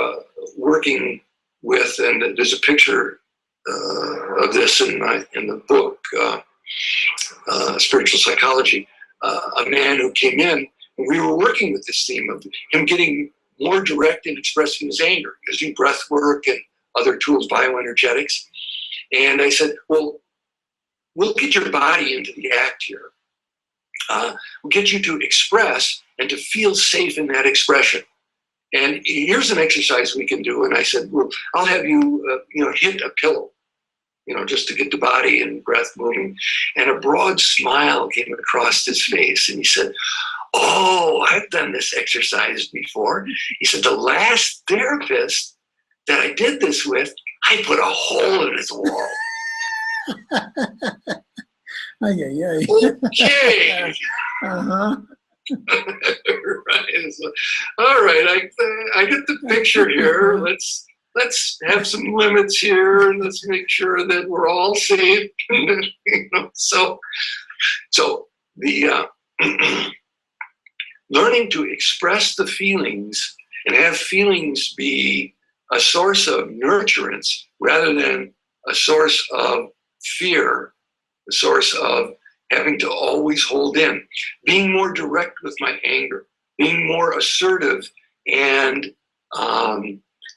working with, and there's a picture of this in the book, Spiritual Psychology, a man who came in, and we were working with this theme of him getting more direct in expressing his anger, using breath work and other tools, bioenergetics. And I said, well, we'll get your body into the act here. We'll get you to express, and to feel safe in that expression. And here's an exercise we can do. And I said, well, I'll have you, hit a pillow, just to get the body and breath moving. And a broad smile came across his face. And he said, oh, I've done this exercise before. He said, the last therapist that I did this with, I put a hole in his wall. Okay. Uh-huh. Right. So, all right. I get the picture here. Let's have some limits here. Let's make sure that we're all safe. So the learning to express the feelings and have feelings be a source of nurturance rather than a source of fear, a source of having to always hold in, being more direct with my anger, being more assertive and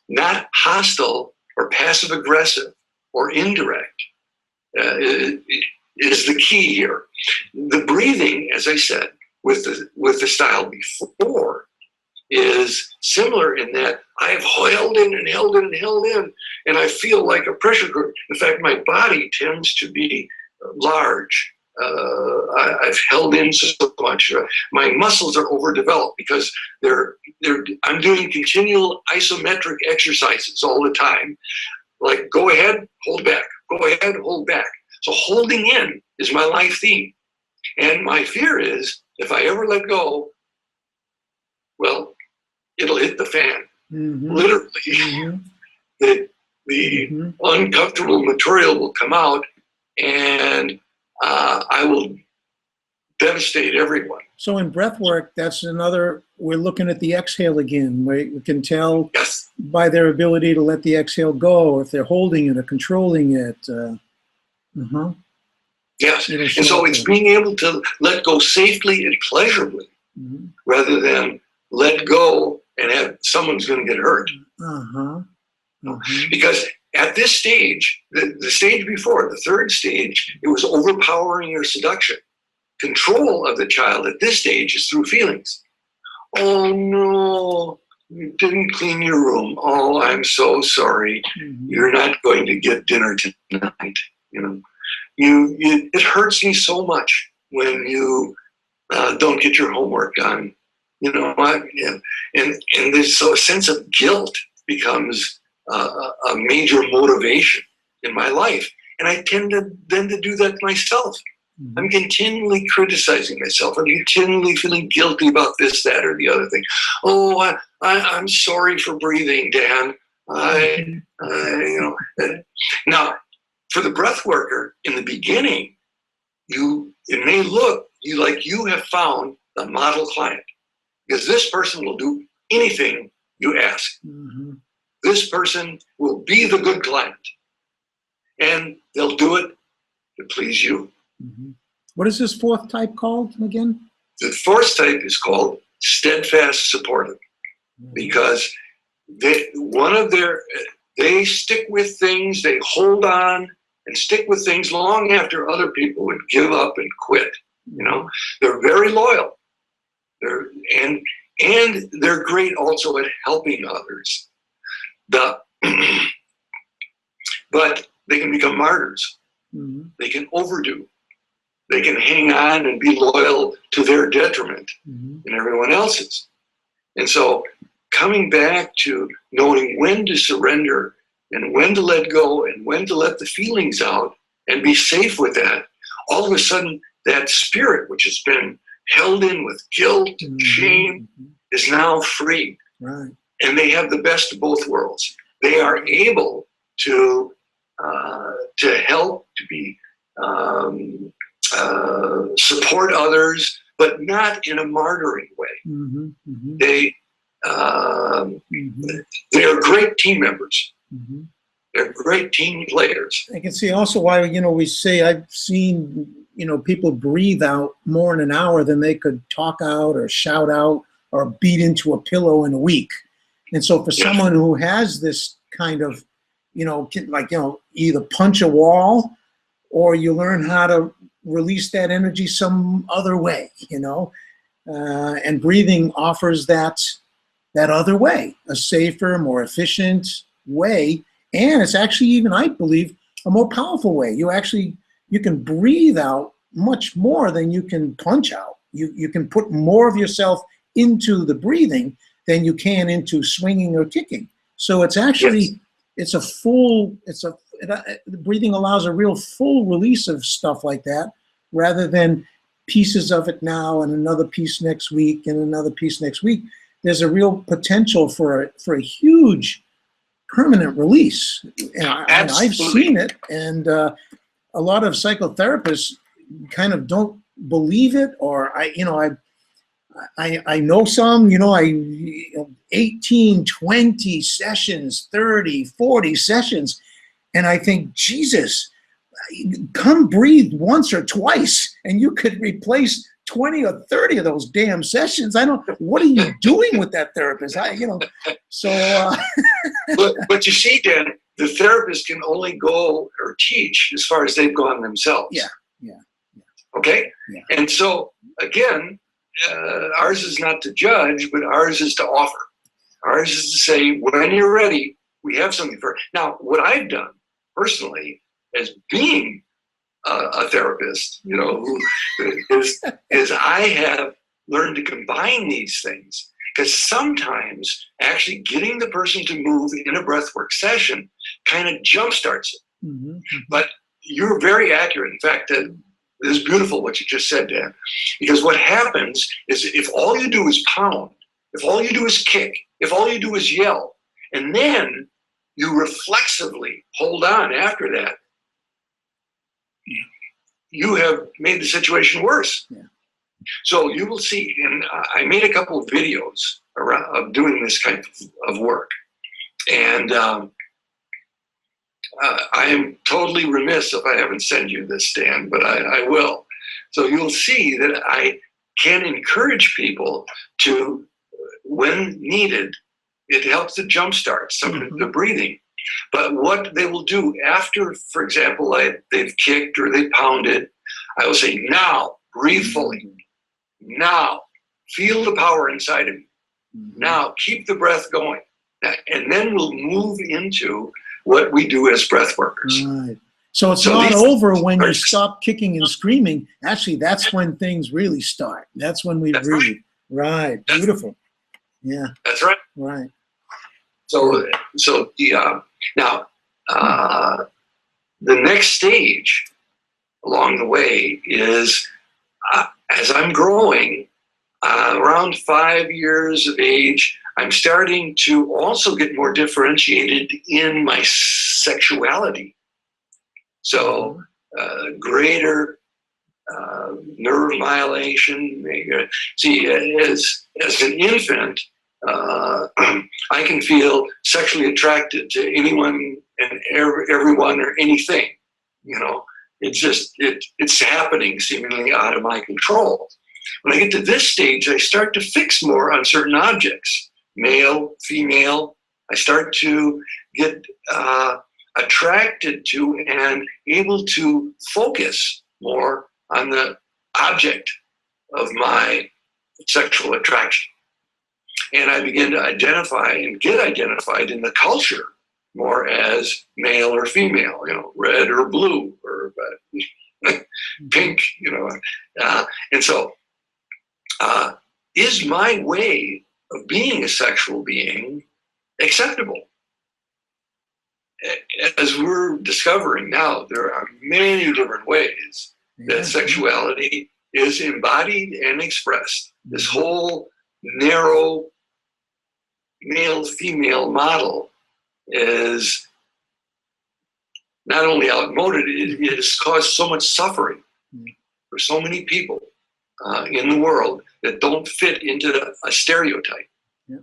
not hostile or passive aggressive or indirect is the key here. The breathing, as I said, with the style before is similar in that I have held in and held in and held in, and I feel like a pressure group. In fact, my body tends to be large. I've held in so much. My muscles are overdeveloped because I'm doing continual isometric exercises all the time. Like, go ahead, hold back. Go ahead, hold back. So holding in is my life theme. And my fear is if I ever let go, well, it'll hit the fan. Mm-hmm. Literally. Mm-hmm. The mm-hmm. uncomfortable material will come out, and I will devastate everyone. So in breath work, that's another, we're looking at the exhale again. We can tell yes. by their ability to let the exhale go, if they're holding it or controlling it. Yes, and so it's being able to let go safely and pleasurably mm-hmm. rather than let go and have someone's going to get hurt. Because at this stage, the stage before, the third stage, it was overpowering or seduction. Control of the child at this stage is through feelings. Oh no, you didn't clean your room. Oh, I'm so sorry. Mm-hmm. You're not going to get dinner tonight. It hurts me so much when you don't get your homework done. And so a sense of guilt becomes a major motivation in my life. And I tend to do that myself. Mm-hmm. I'm continually criticizing myself. I'm continually feeling guilty about this, that, or the other thing. Oh, I'm sorry for breathing, Dan. Now, for the breath worker, in the beginning, it may look like you have found the model client, because this person will do anything you ask. Mm-hmm. This person will be the good client, and they'll do it to please you. Mm-hmm. What is this fourth type called again? The fourth type is called steadfast supportive, mm-hmm. because they stick with things, they hold on and stick with things long after other people would give up and quit. They're very loyal. And they're great also at helping others. But they can become martyrs. Mm-hmm. They can overdo. They can hang on and be loyal to their detriment mm-hmm. and everyone else's. And so coming back to knowing when to surrender and when to let go and when to let the feelings out and be safe with that, all of a sudden that spirit, which has been held in with guilt and shame, mm-hmm. is now free. Right. And they have the best of both worlds. They are able to help, to be support others, but not in a martyring way. Mm-hmm. Mm-hmm. They are great team members. Mm-hmm. They're great team players. I can see also why we say I've seen people breathe out more in an hour than they could talk out or shout out or beat into a pillow in a week. And so for someone who has this kind of, either punch a wall or you learn how to release that energy some other way, And breathing offers that other way, a safer, more efficient way. And it's actually even, I believe, a more powerful way. You can breathe out much more than you can punch out. You can put more of yourself into the breathing than you can into swinging or kicking. So it's actually, yes. Breathing allows a real full release of stuff like that, rather than pieces of it now and another piece next week and another piece next week. There's a real potential for a huge permanent release. And I've seen it, and a lot of psychotherapists kind of don't believe it, or I know some, 18, 20 sessions, 30, 40 sessions, and I think, Jesus, come breathe once or twice and you could replace 20 or 30 of those damn sessions. What are you doing with that therapist? But you see, Dan, the therapist can only go or teach as far as they've gone themselves. Yeah. Okay? Yeah. And so, again, ours is not to judge, but ours is to offer. Ours is to say, when you're ready, we have something for it. Now, what I've done personally as being a therapist, is I have learned to combine these things, because sometimes actually getting the person to move in a breathwork session kind of jumpstarts it. Mm-hmm. But you're very accurate. In fact, it's beautiful what you just said, Dan, because what happens is if all you do is pound, if all you do is kick, if all you do is yell, and then you reflexively hold on after that, you have made the situation worse. Yeah. So you will see, and I made a couple of videos of doing this kind of work, and I am totally remiss if I haven't sent you this, Dan, but I will. So you'll see that I can encourage people to, when needed, it helps to jumpstart some of the breathing. But what they will do after, for example, they've kicked or they pounded, I will say, now, breathe fully. Now, feel the power inside of you. Now, keep the breath going. And then we'll move into what we do as breath workers. Right. So it's not over when you stop kicking and screaming. Actually, that's when things really start. That's when we breathe. Right. Beautiful. Yeah. That's right. Right. So now, the next stage along the way is, as I'm growing, around 5 years of age, I'm starting to also get more differentiated in my sexuality. So greater nerve myelation. See, as an infant, I can feel sexually attracted to anyone and everyone or anything. It's just, it's happening seemingly out of my control. When I get to this stage, I start to fix more on certain objects, male, female. I start to get attracted to and able to focus more on the object of my sexual attraction. And I begin to identify and get identified in the culture more as male or female, red or blue or pink, and so is my way of being a sexual being acceptable? As we're discovering now, there are many different ways that sexuality is embodied and expressed. This whole narrow male-female model is not only outmoded, it has caused so much suffering for so many people in the world that don't fit into a stereotype. Yeah.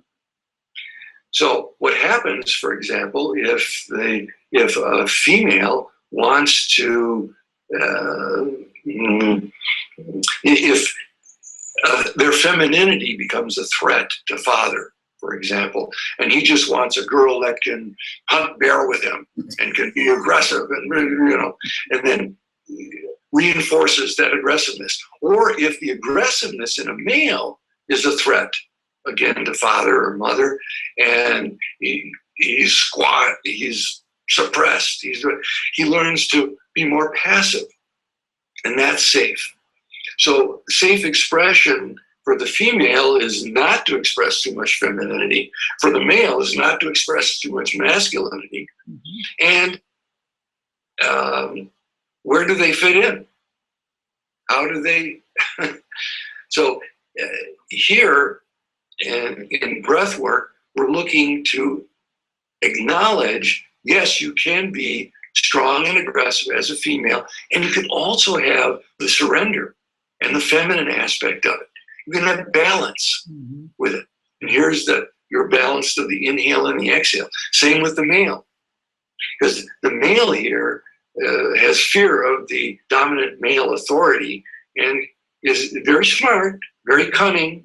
So what happens, for example, if a female wants to, if their femininity becomes a threat to father, for example, and he just wants a girl that can hunt bear with him and can be aggressive, and and then reinforces that aggressiveness. Or if the aggressiveness in a male is a threat, again, to father or mother, and he's suppressed, he learns to be more passive, and that's safe. So safe expression for the female is not to express too much femininity. For the male is not to express too much masculinity. And where do they fit in? How do they? So here in breath work, we're looking to acknowledge, yes, you can be strong and aggressive as a female, and you can also have the surrender and the feminine aspect of it. You can have balance with it. And here's your balance of the inhale and the exhale. Same with the male. Because the male here has fear of the dominant male authority and is very smart, very cunning,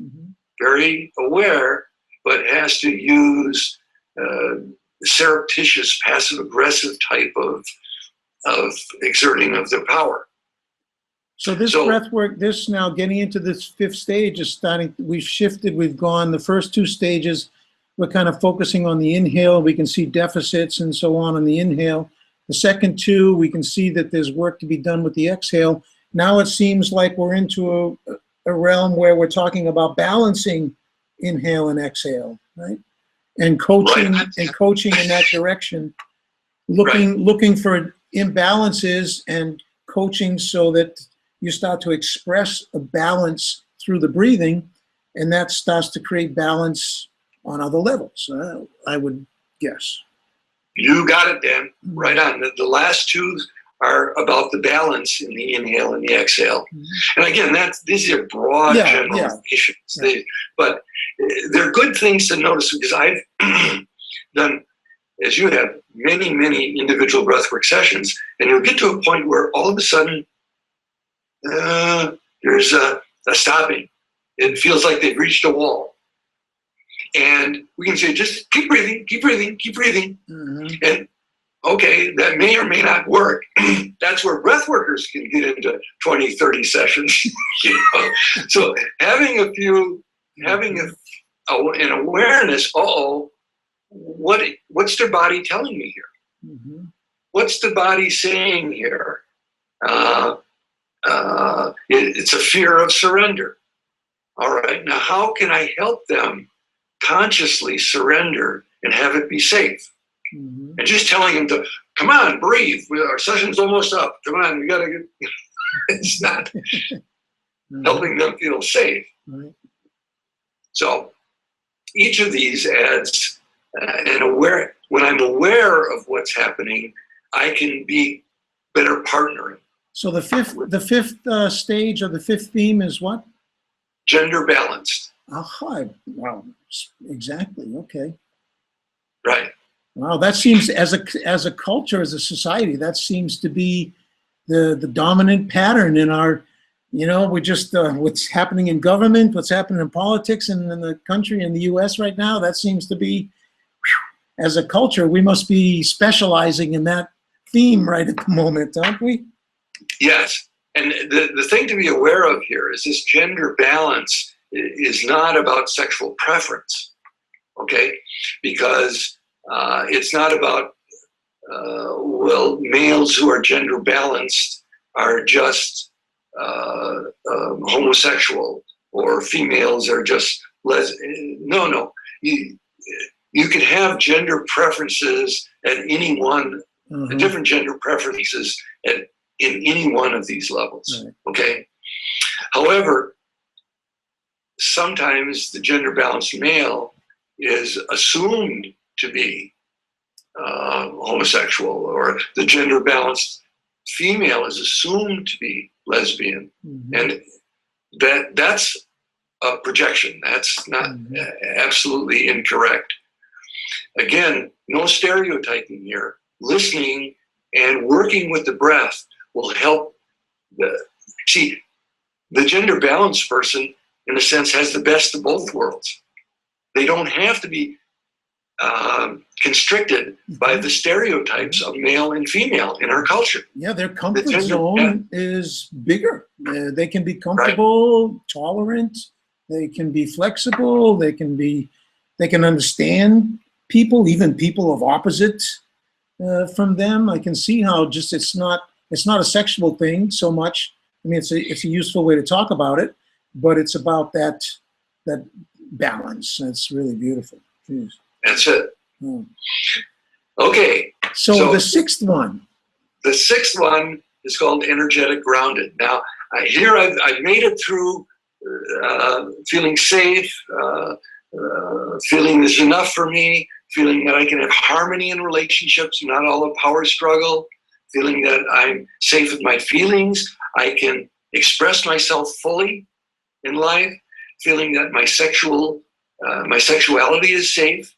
very aware, but has to use surreptitious, passive-aggressive type of exerting of their power. So this breath work, this now getting into this fifth stage is starting, we've shifted, we've gone, the first two stages, we're kind of focusing on the inhale. We can see deficits and so on the inhale. The second two, we can see that there's work to be done with the exhale. Now it seems like we're into a realm where we're talking about balancing inhale and exhale, right? And coaching in that direction, looking for imbalances and coaching so that you start to express a balance through the breathing, and that starts to create balance on other levels, I would guess. You got it, Dan. Right on. The last two are about the balance in the inhale and the exhale. And again, these are broad generalizations. But they're good things to notice because I've done, as you have, many, many individual breathwork sessions, and you'll get to a point where all of a sudden there's a stopping. It feels like they've reached a wall. And we can say, just keep breathing, keep breathing, keep breathing. And okay, that may or may not work. That's where breath workers can get into 20, 30 sessions. So having an awareness, what's their body telling me here? What's the body saying here? It's a fear of surrender. All right, now how can I help them consciously surrender and have it be safe? And just telling them to, come on, breathe. Our session's almost up. Come on, we gotta get, it's not helping them feel safe. So each of these adds when I'm aware of what's happening, I can be better partnering. So the fifth stage or the fifth theme is what? Gender balanced. Aha, wow, exactly, okay. Right. Wow, that seems, as a culture, as a society, that seems to be the dominant pattern in our, we just, what's happening in government, what's happening in politics and in the country, in the US right now, that seems to be, as a culture, we must be specializing in that theme right at the moment, aren't we? Yes, and the thing to be aware of here is this gender balance is not about sexual preference, okay? Because it's not about, males who are gender balanced are just homosexual, or females are just no. You can have gender preferences at any one, different gender preferences in any one of these levels, okay? However, sometimes the gender balanced male is assumed to be homosexual, or the gender balanced female is assumed to be lesbian. And that's a projection. That's not absolutely incorrect. Again, no stereotyping here. Listening and working with the breath will help. The gender balanced person, in a sense, has the best of both worlds. They don't have to be constricted by the stereotypes of male and female in our culture. Yeah, their comfort zone is bigger. They can be comfortable, tolerant. They can be flexible. They can understand people, even people of opposite from them. I can see how just it's not a sexual thing so much. I mean, it's a useful way to talk about it, but it's about that balance. It's really beautiful. Jeez. That's it. Oh. Okay. So the sixth one. The sixth one is called energetic grounded. Now, here I've made it through feeling safe, feeling there's enough for me, feeling that I can have harmony in relationships, not all a power struggle, feeling that I'm safe with my feelings, I can express myself fully in life, feeling that my sexuality is safe.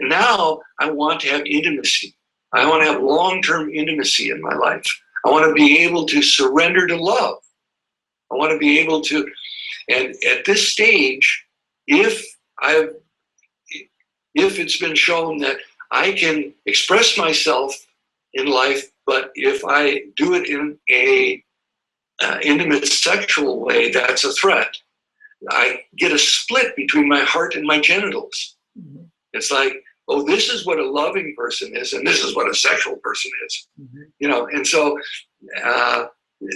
And now I want to have intimacy. I want to have long-term intimacy in my life. I want to be able to surrender to love. I want to be able to, and at this stage, if it's been shown that I can express myself in life, but if I do it in a intimate sexual way, that's a threat. I get a split between my heart and my genitals. Mm-hmm. It's like, oh, this is what a loving person is, and this is what a sexual person is. Mm-hmm. You know, and so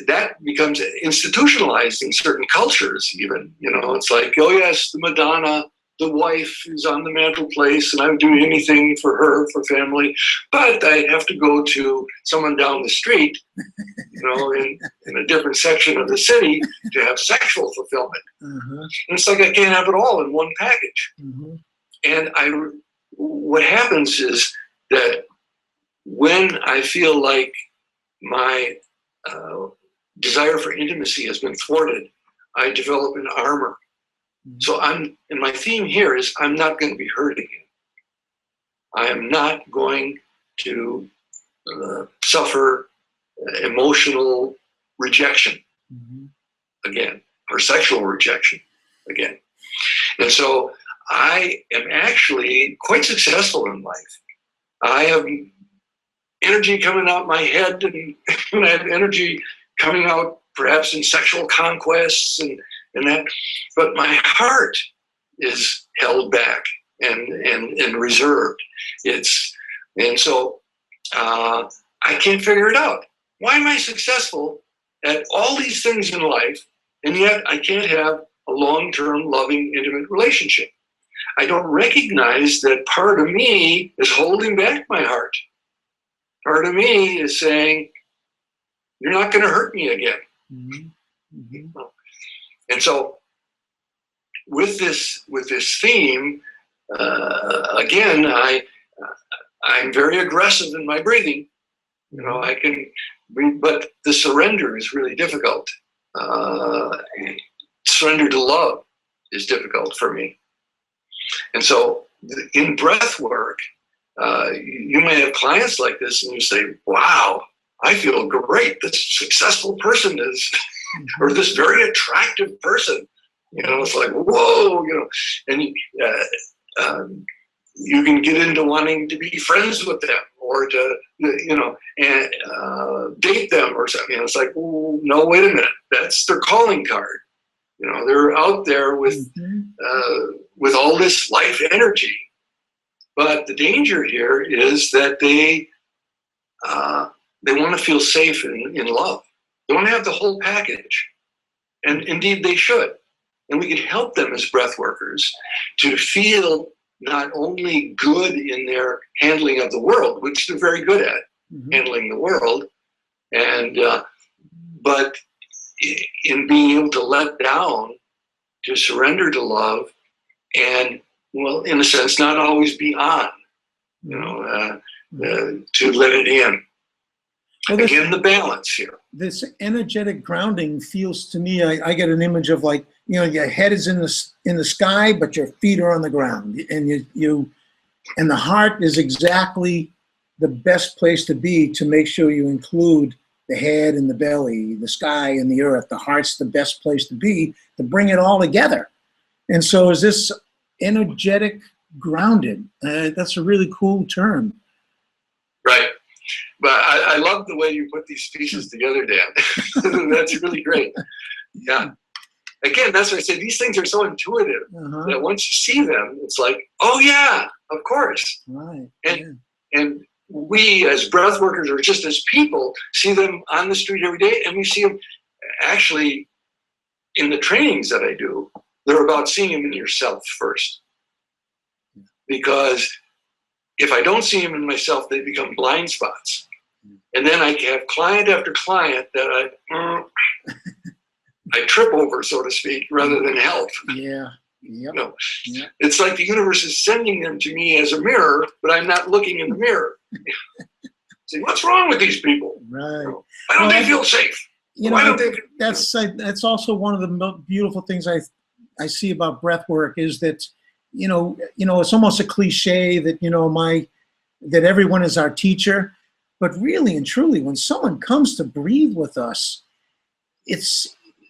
that becomes institutionalized in certain cultures even. You know, it's like, oh yes, the Madonna, the wife is on the mantelpiece, and I would do anything for her, for family, but I have to go to someone down the street, you know, in a different section of the city to have sexual fulfillment. Mm-hmm. And it's like I can't have it all in one package. Mm-hmm. And what happens is that when I feel like my desire for intimacy has been thwarted, I develop an armor. Mm-hmm. So and my theme here is I'm not going to be hurt again. I am not going to suffer emotional rejection again, or sexual rejection again. And so I am actually quite successful in life. I have energy coming out my head, and I have energy coming out perhaps in sexual conquests and that, but my heart is held back and reserved. And so I can't figure it out. Why am I successful at all these things in life, and yet I can't have a long-term, loving, intimate relationship? I don't recognize that part of me is holding back my heart. Part of me is saying, you're not going to hurt me again. Mm-hmm. Mm-hmm. And so with this theme, again, I'm very aggressive in my breathing. You know, I can breathe, but the surrender is really difficult. Surrender to love is difficult for me. And so in breath work, you may have clients like this and you say, wow, I feel great. This successful person is, or this very attractive person, you know, it's like, whoa, you know, and you can get into wanting to be friends with them or to, you know, and date them or something. You know, it's like, oh, no, wait a minute. That's their calling card. You know, they're out there with all this life energy. But the danger here is that they want to feel safe in love. They want to have the whole package. And indeed they should. And we can help them as breath workers to feel not only good in their handling of the world, which they're very good at, handling the world, and but in being able to let down, to surrender to love, and, well, in a sense, not always be on, you know, to let it in. Well, again, the balance here. This energetic grounding feels to me, I get an image of, like, you know, your head is in the sky, but your feet are on the ground, and and the heart is exactly the best place to be to make sure you include the head and the belly, the sky and the earth. The heart's the best place to be to bring it all together. And so is this energetic grounded. That's a really cool term. Right. But I love the way you put these pieces together, Dan. That's really great. Yeah. Again, that's why I say these things are so intuitive that once you see them, it's like, oh yeah, of course. Right. And we as breath workers or just as people see them on the street every day, and we see them actually in the trainings that I do. They're about seeing them in yourself first. Because if I don't see them in myself, they become blind spots. And then I have client after client that I trip over, so to speak, rather than help. Yeah. Yep. No. Yep. It's like the universe is sending them to me as a mirror, but I'm not looking in the mirror. See, what's wrong with these people? Right. Why don't they feel safe? Why don't they? That's also one of the most beautiful things I see about breath work is that, it's almost a cliche that, that everyone is our teacher, but really and truly, when someone comes to breathe with us,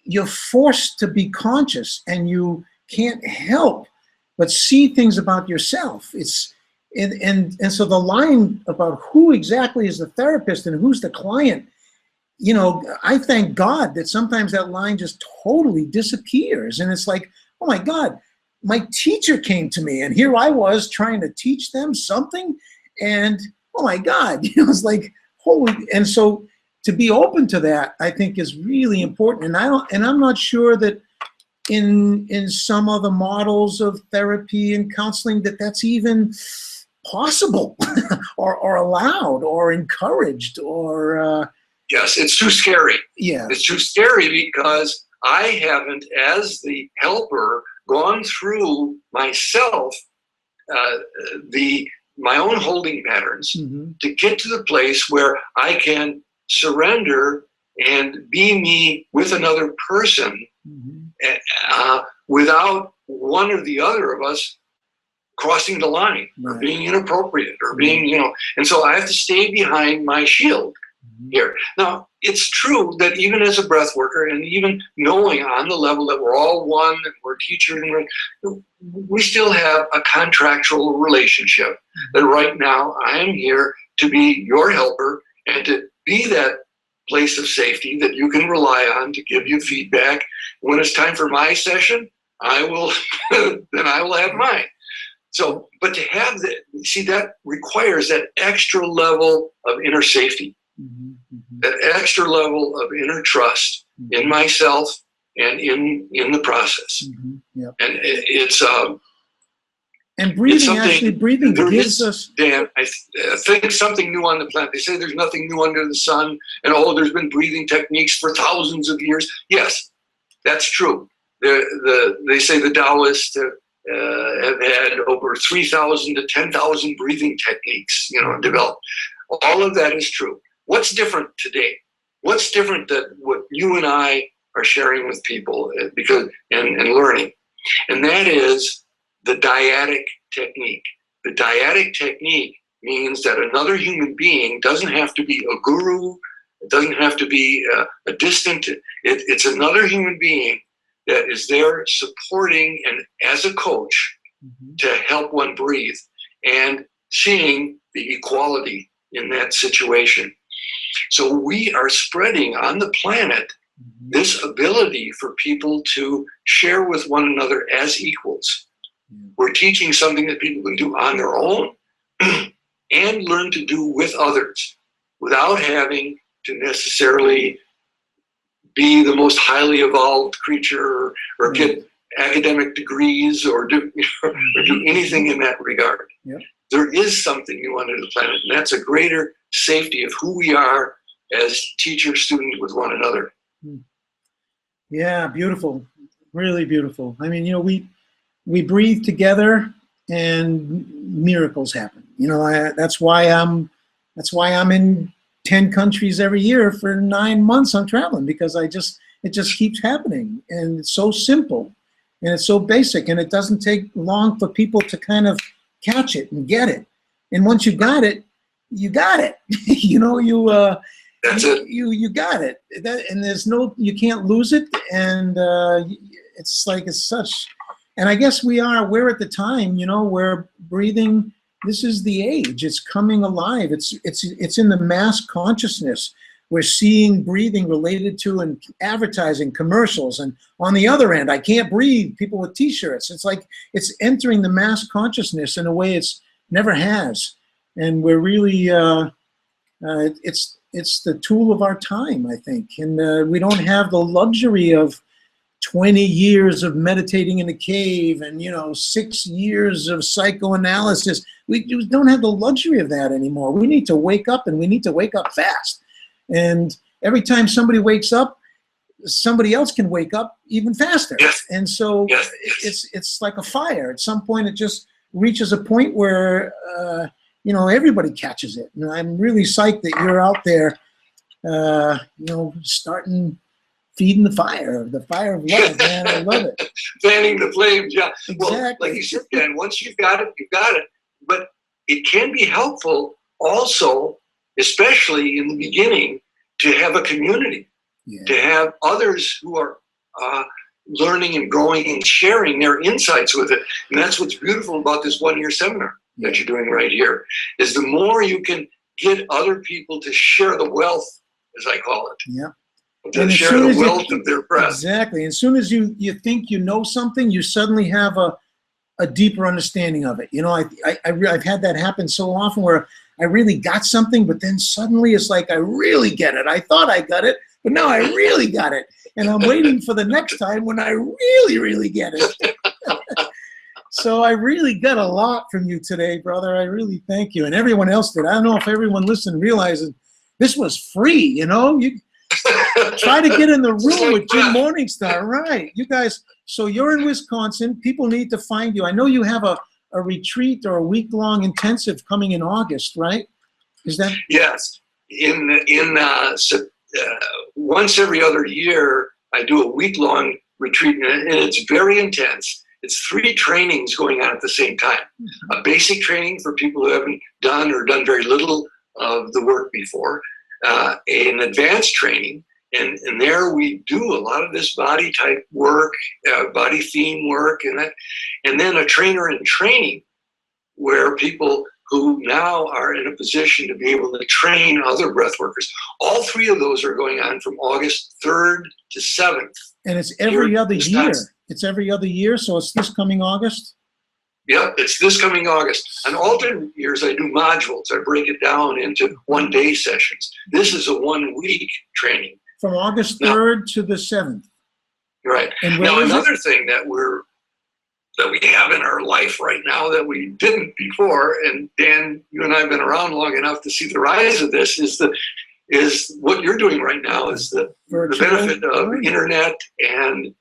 you're forced to be conscious, and you can't help but see things about yourself. And so the line about who exactly is the therapist and who's the client, I thank God that sometimes that line just totally disappears. And it's like, oh my God, my teacher came to me, and here I was trying to teach them something, and oh my God, it's like, holy. And so to be open to that, I think, is really important. And I'm not sure that in some of the models of therapy and counseling that's even possible or allowed or encouraged or yes, it's too scary. Yeah, it's too scary because I haven't, as the helper, gone through myself my own holding patterns to get to the place where I can surrender and be me with another person without one or the other of us crossing the line or being inappropriate or being, and so I have to stay behind my shield here. Now, it's true that even as a breath worker, and even knowing on the level that we're all one, and we're teachers, and we still have a contractual relationship that right now I am here to be your helper and to be that place of safety that you can rely on to give you feedback. When it's time for my session, I will have mine. So, but to have that, that requires that extra level of inner safety, that extra level of inner trust in myself and in the process. Yep. And it's and breathing, breathing gives us. Dan, I think something new on the planet. They say there's nothing new under the sun, and there's been breathing techniques for thousands of years. Yes, that's true. They say the Taoists have had over 3,000 to 10,000 breathing techniques, developed. All of that is true. What's different today? What's different that what you and I are sharing with people and learning? And that is the dyadic technique. The dyadic technique means that another human being doesn't have to be a guru. It doesn't have to be a distant. It's another human being that is there supporting and as a coach to help one breathe and seeing the equality in that situation. So we are spreading on the planet this ability for people to share with one another as equals. We're teaching something that people can do on their own and learn to do with others without having to necessarily be the most highly evolved creature or get academic degrees or do anything in that regard. Yep. There is something new under the planet, and that's a greater safety of who we are as teacher, student with one another. Yeah, beautiful, really beautiful. I mean, we breathe together, and miracles happen. That's why I'm in 10 countries every year for 9 months. I'm traveling because it just keeps happening, and it's so simple, and it's so basic, and it doesn't take long for people to kind of catch it and get it. And once you got it, you got it. That's it. You got it. And you can't lose it. And it's such. And I guess we're at the time, where breathing, this is the age. It's coming alive. It's in the mass consciousness. We're seeing breathing related to in advertising, commercials, and on the other end, I can't breathe, people with t-shirts. It's like it's entering the mass consciousness in a way it's never has. And we're really, it's the tool of our time, I think. And we don't have the luxury of 20 years of meditating in a cave and, 6 years of psychoanalysis. We don't have the luxury of that anymore. We need to wake up, and we need to wake up fast. And every time somebody wakes up, somebody else can wake up even faster. Yes. And so yes. It's like a fire. At some point, it just reaches a point where, everybody catches it. And I'm really psyched that you're out there, feeding the fire of love, man. I love it. Fanning the flames, yeah. Exactly. Well, like you said, Dan, once you've got it, you've got it. But it can be helpful also, especially in the beginning, to have a community, to have others who are learning and growing and sharing their insights with it. And that's what's beautiful about this one-year seminar that you're doing right here, is the more you can get other people to share the wealth, as I call it. Yeah. To share the wealth of their breath. Exactly. As soon as you think you know something, you suddenly have a deeper understanding of it. I've had that happen so often where I really got something, but then suddenly it's like I really get it. I thought I got it, but now I really got it. And I'm waiting for the next time when I really, really get it. So I really got a lot from you today, brother. I really thank you. And everyone else did. I don't know if everyone listening realizes this was free, You try to get in the room with Jim Morningstar, right? You guys, so you're in Wisconsin. People need to find you. I know you have a retreat or a week-long intensive coming in August, right? Is that? Yes. Once every other year, I do a week-long retreat, and it's very intense. It's 3 trainings going on at the same time. A basic training for people who haven't done or done very little of the work before. An advanced training, and there we do a lot of this body type work, body theme work, and then a trainer in training, where people who now are in a position to be able to train other breath workers. All 3 of those are going on from August 3rd to 7th. And it's every other year. It's every other year, so it's this coming August? Yep, it's this coming August. On alternate years, I do modules. I break it down into one-day sessions. This is a 1-week training. From August 3rd to the 7th. Right. And now, another thing that we have in our life right now that we didn't before, and Dan, you and I have been around long enough to see the rise of this, is what you're doing right now is the benefit of internet. And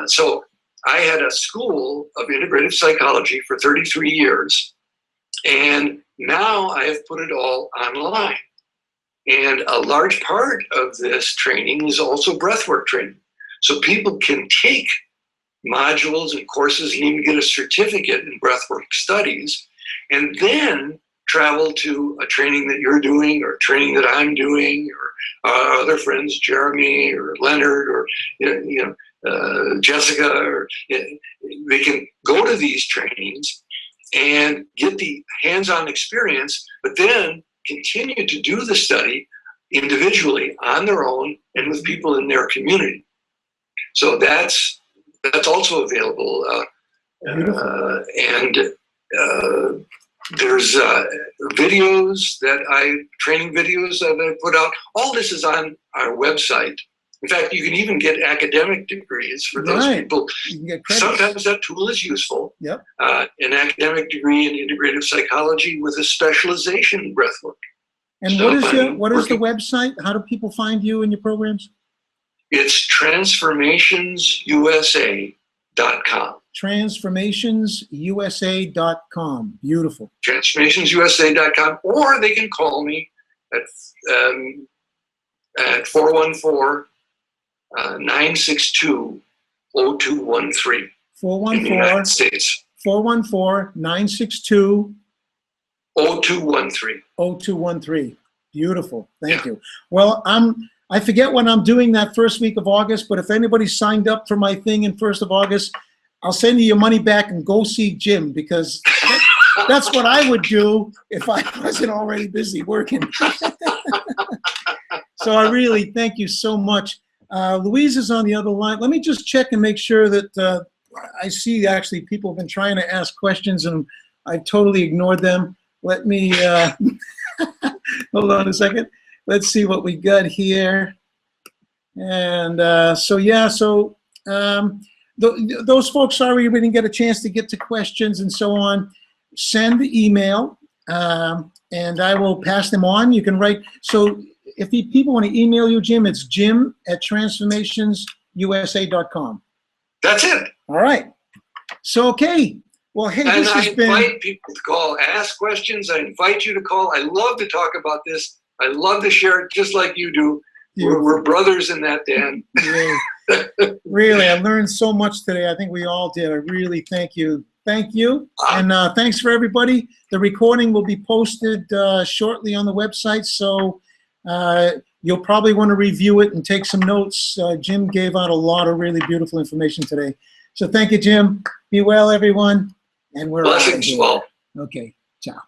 so I had a school of integrative psychology for 33 years, and now I have put it all online. And a large part of this training is also breathwork training. So people can take modules and courses and even get a certificate in breathwork studies, and then travel to a training that you're doing or a training that I'm doing, or our other friends, Jeremy or Leonard or Jessica, or they can go to these trainings and get the hands-on experience, but then continue to do the study individually on their own and with people in their community. So that's also available. There's videos training videos that I put out. All this is on our website. In fact, you can even get academic degrees for those people. Sometimes that tool is useful. Yep. An academic degree in integrative psychology with a specialization in breathwork. And what is the website? How do people find you and your programs? It's transformationsusa.com. Transformationsusa.com. Beautiful. Transformationsusa.com, or they can call me at 414-962-0213. 414 in the United States. 414-962 0213. 0213. Beautiful. Thank you. Well, I forget when I'm doing that first week of August, but if anybody signed up for my thing in 1st of August, I'll send you your money back and go see Jim, because That's what I would do if I wasn't already busy working. So I really thank you so much. Louise is on the other line. Let me just check and make sure that I see actually people have been trying to ask questions and I've totally ignored them. Let me, hold on a second. Let's see what we got here. And those folks, sorry we didn't get a chance to get to questions and so on. Send the email and I will pass them on. You can write. So if people want to email you, Jim, it's jim@transformationsusa.com. That's it. All right. So, okay. Well, hey, and this I has been... invite people to call, ask questions. I invite you to call. I love to talk about this. I love to share it just like you do. We're brothers in that, Dan. Really, I learned so much today. I think we all did. I really thank you. Thank you. And thanks for everybody. The recording will be posted shortly on the website, so you'll probably want to review it and take some notes. Jim gave out a lot of really beautiful information today. So thank you, Jim. Be well, everyone. And we're out of Blessings, here. well. Okay, ciao.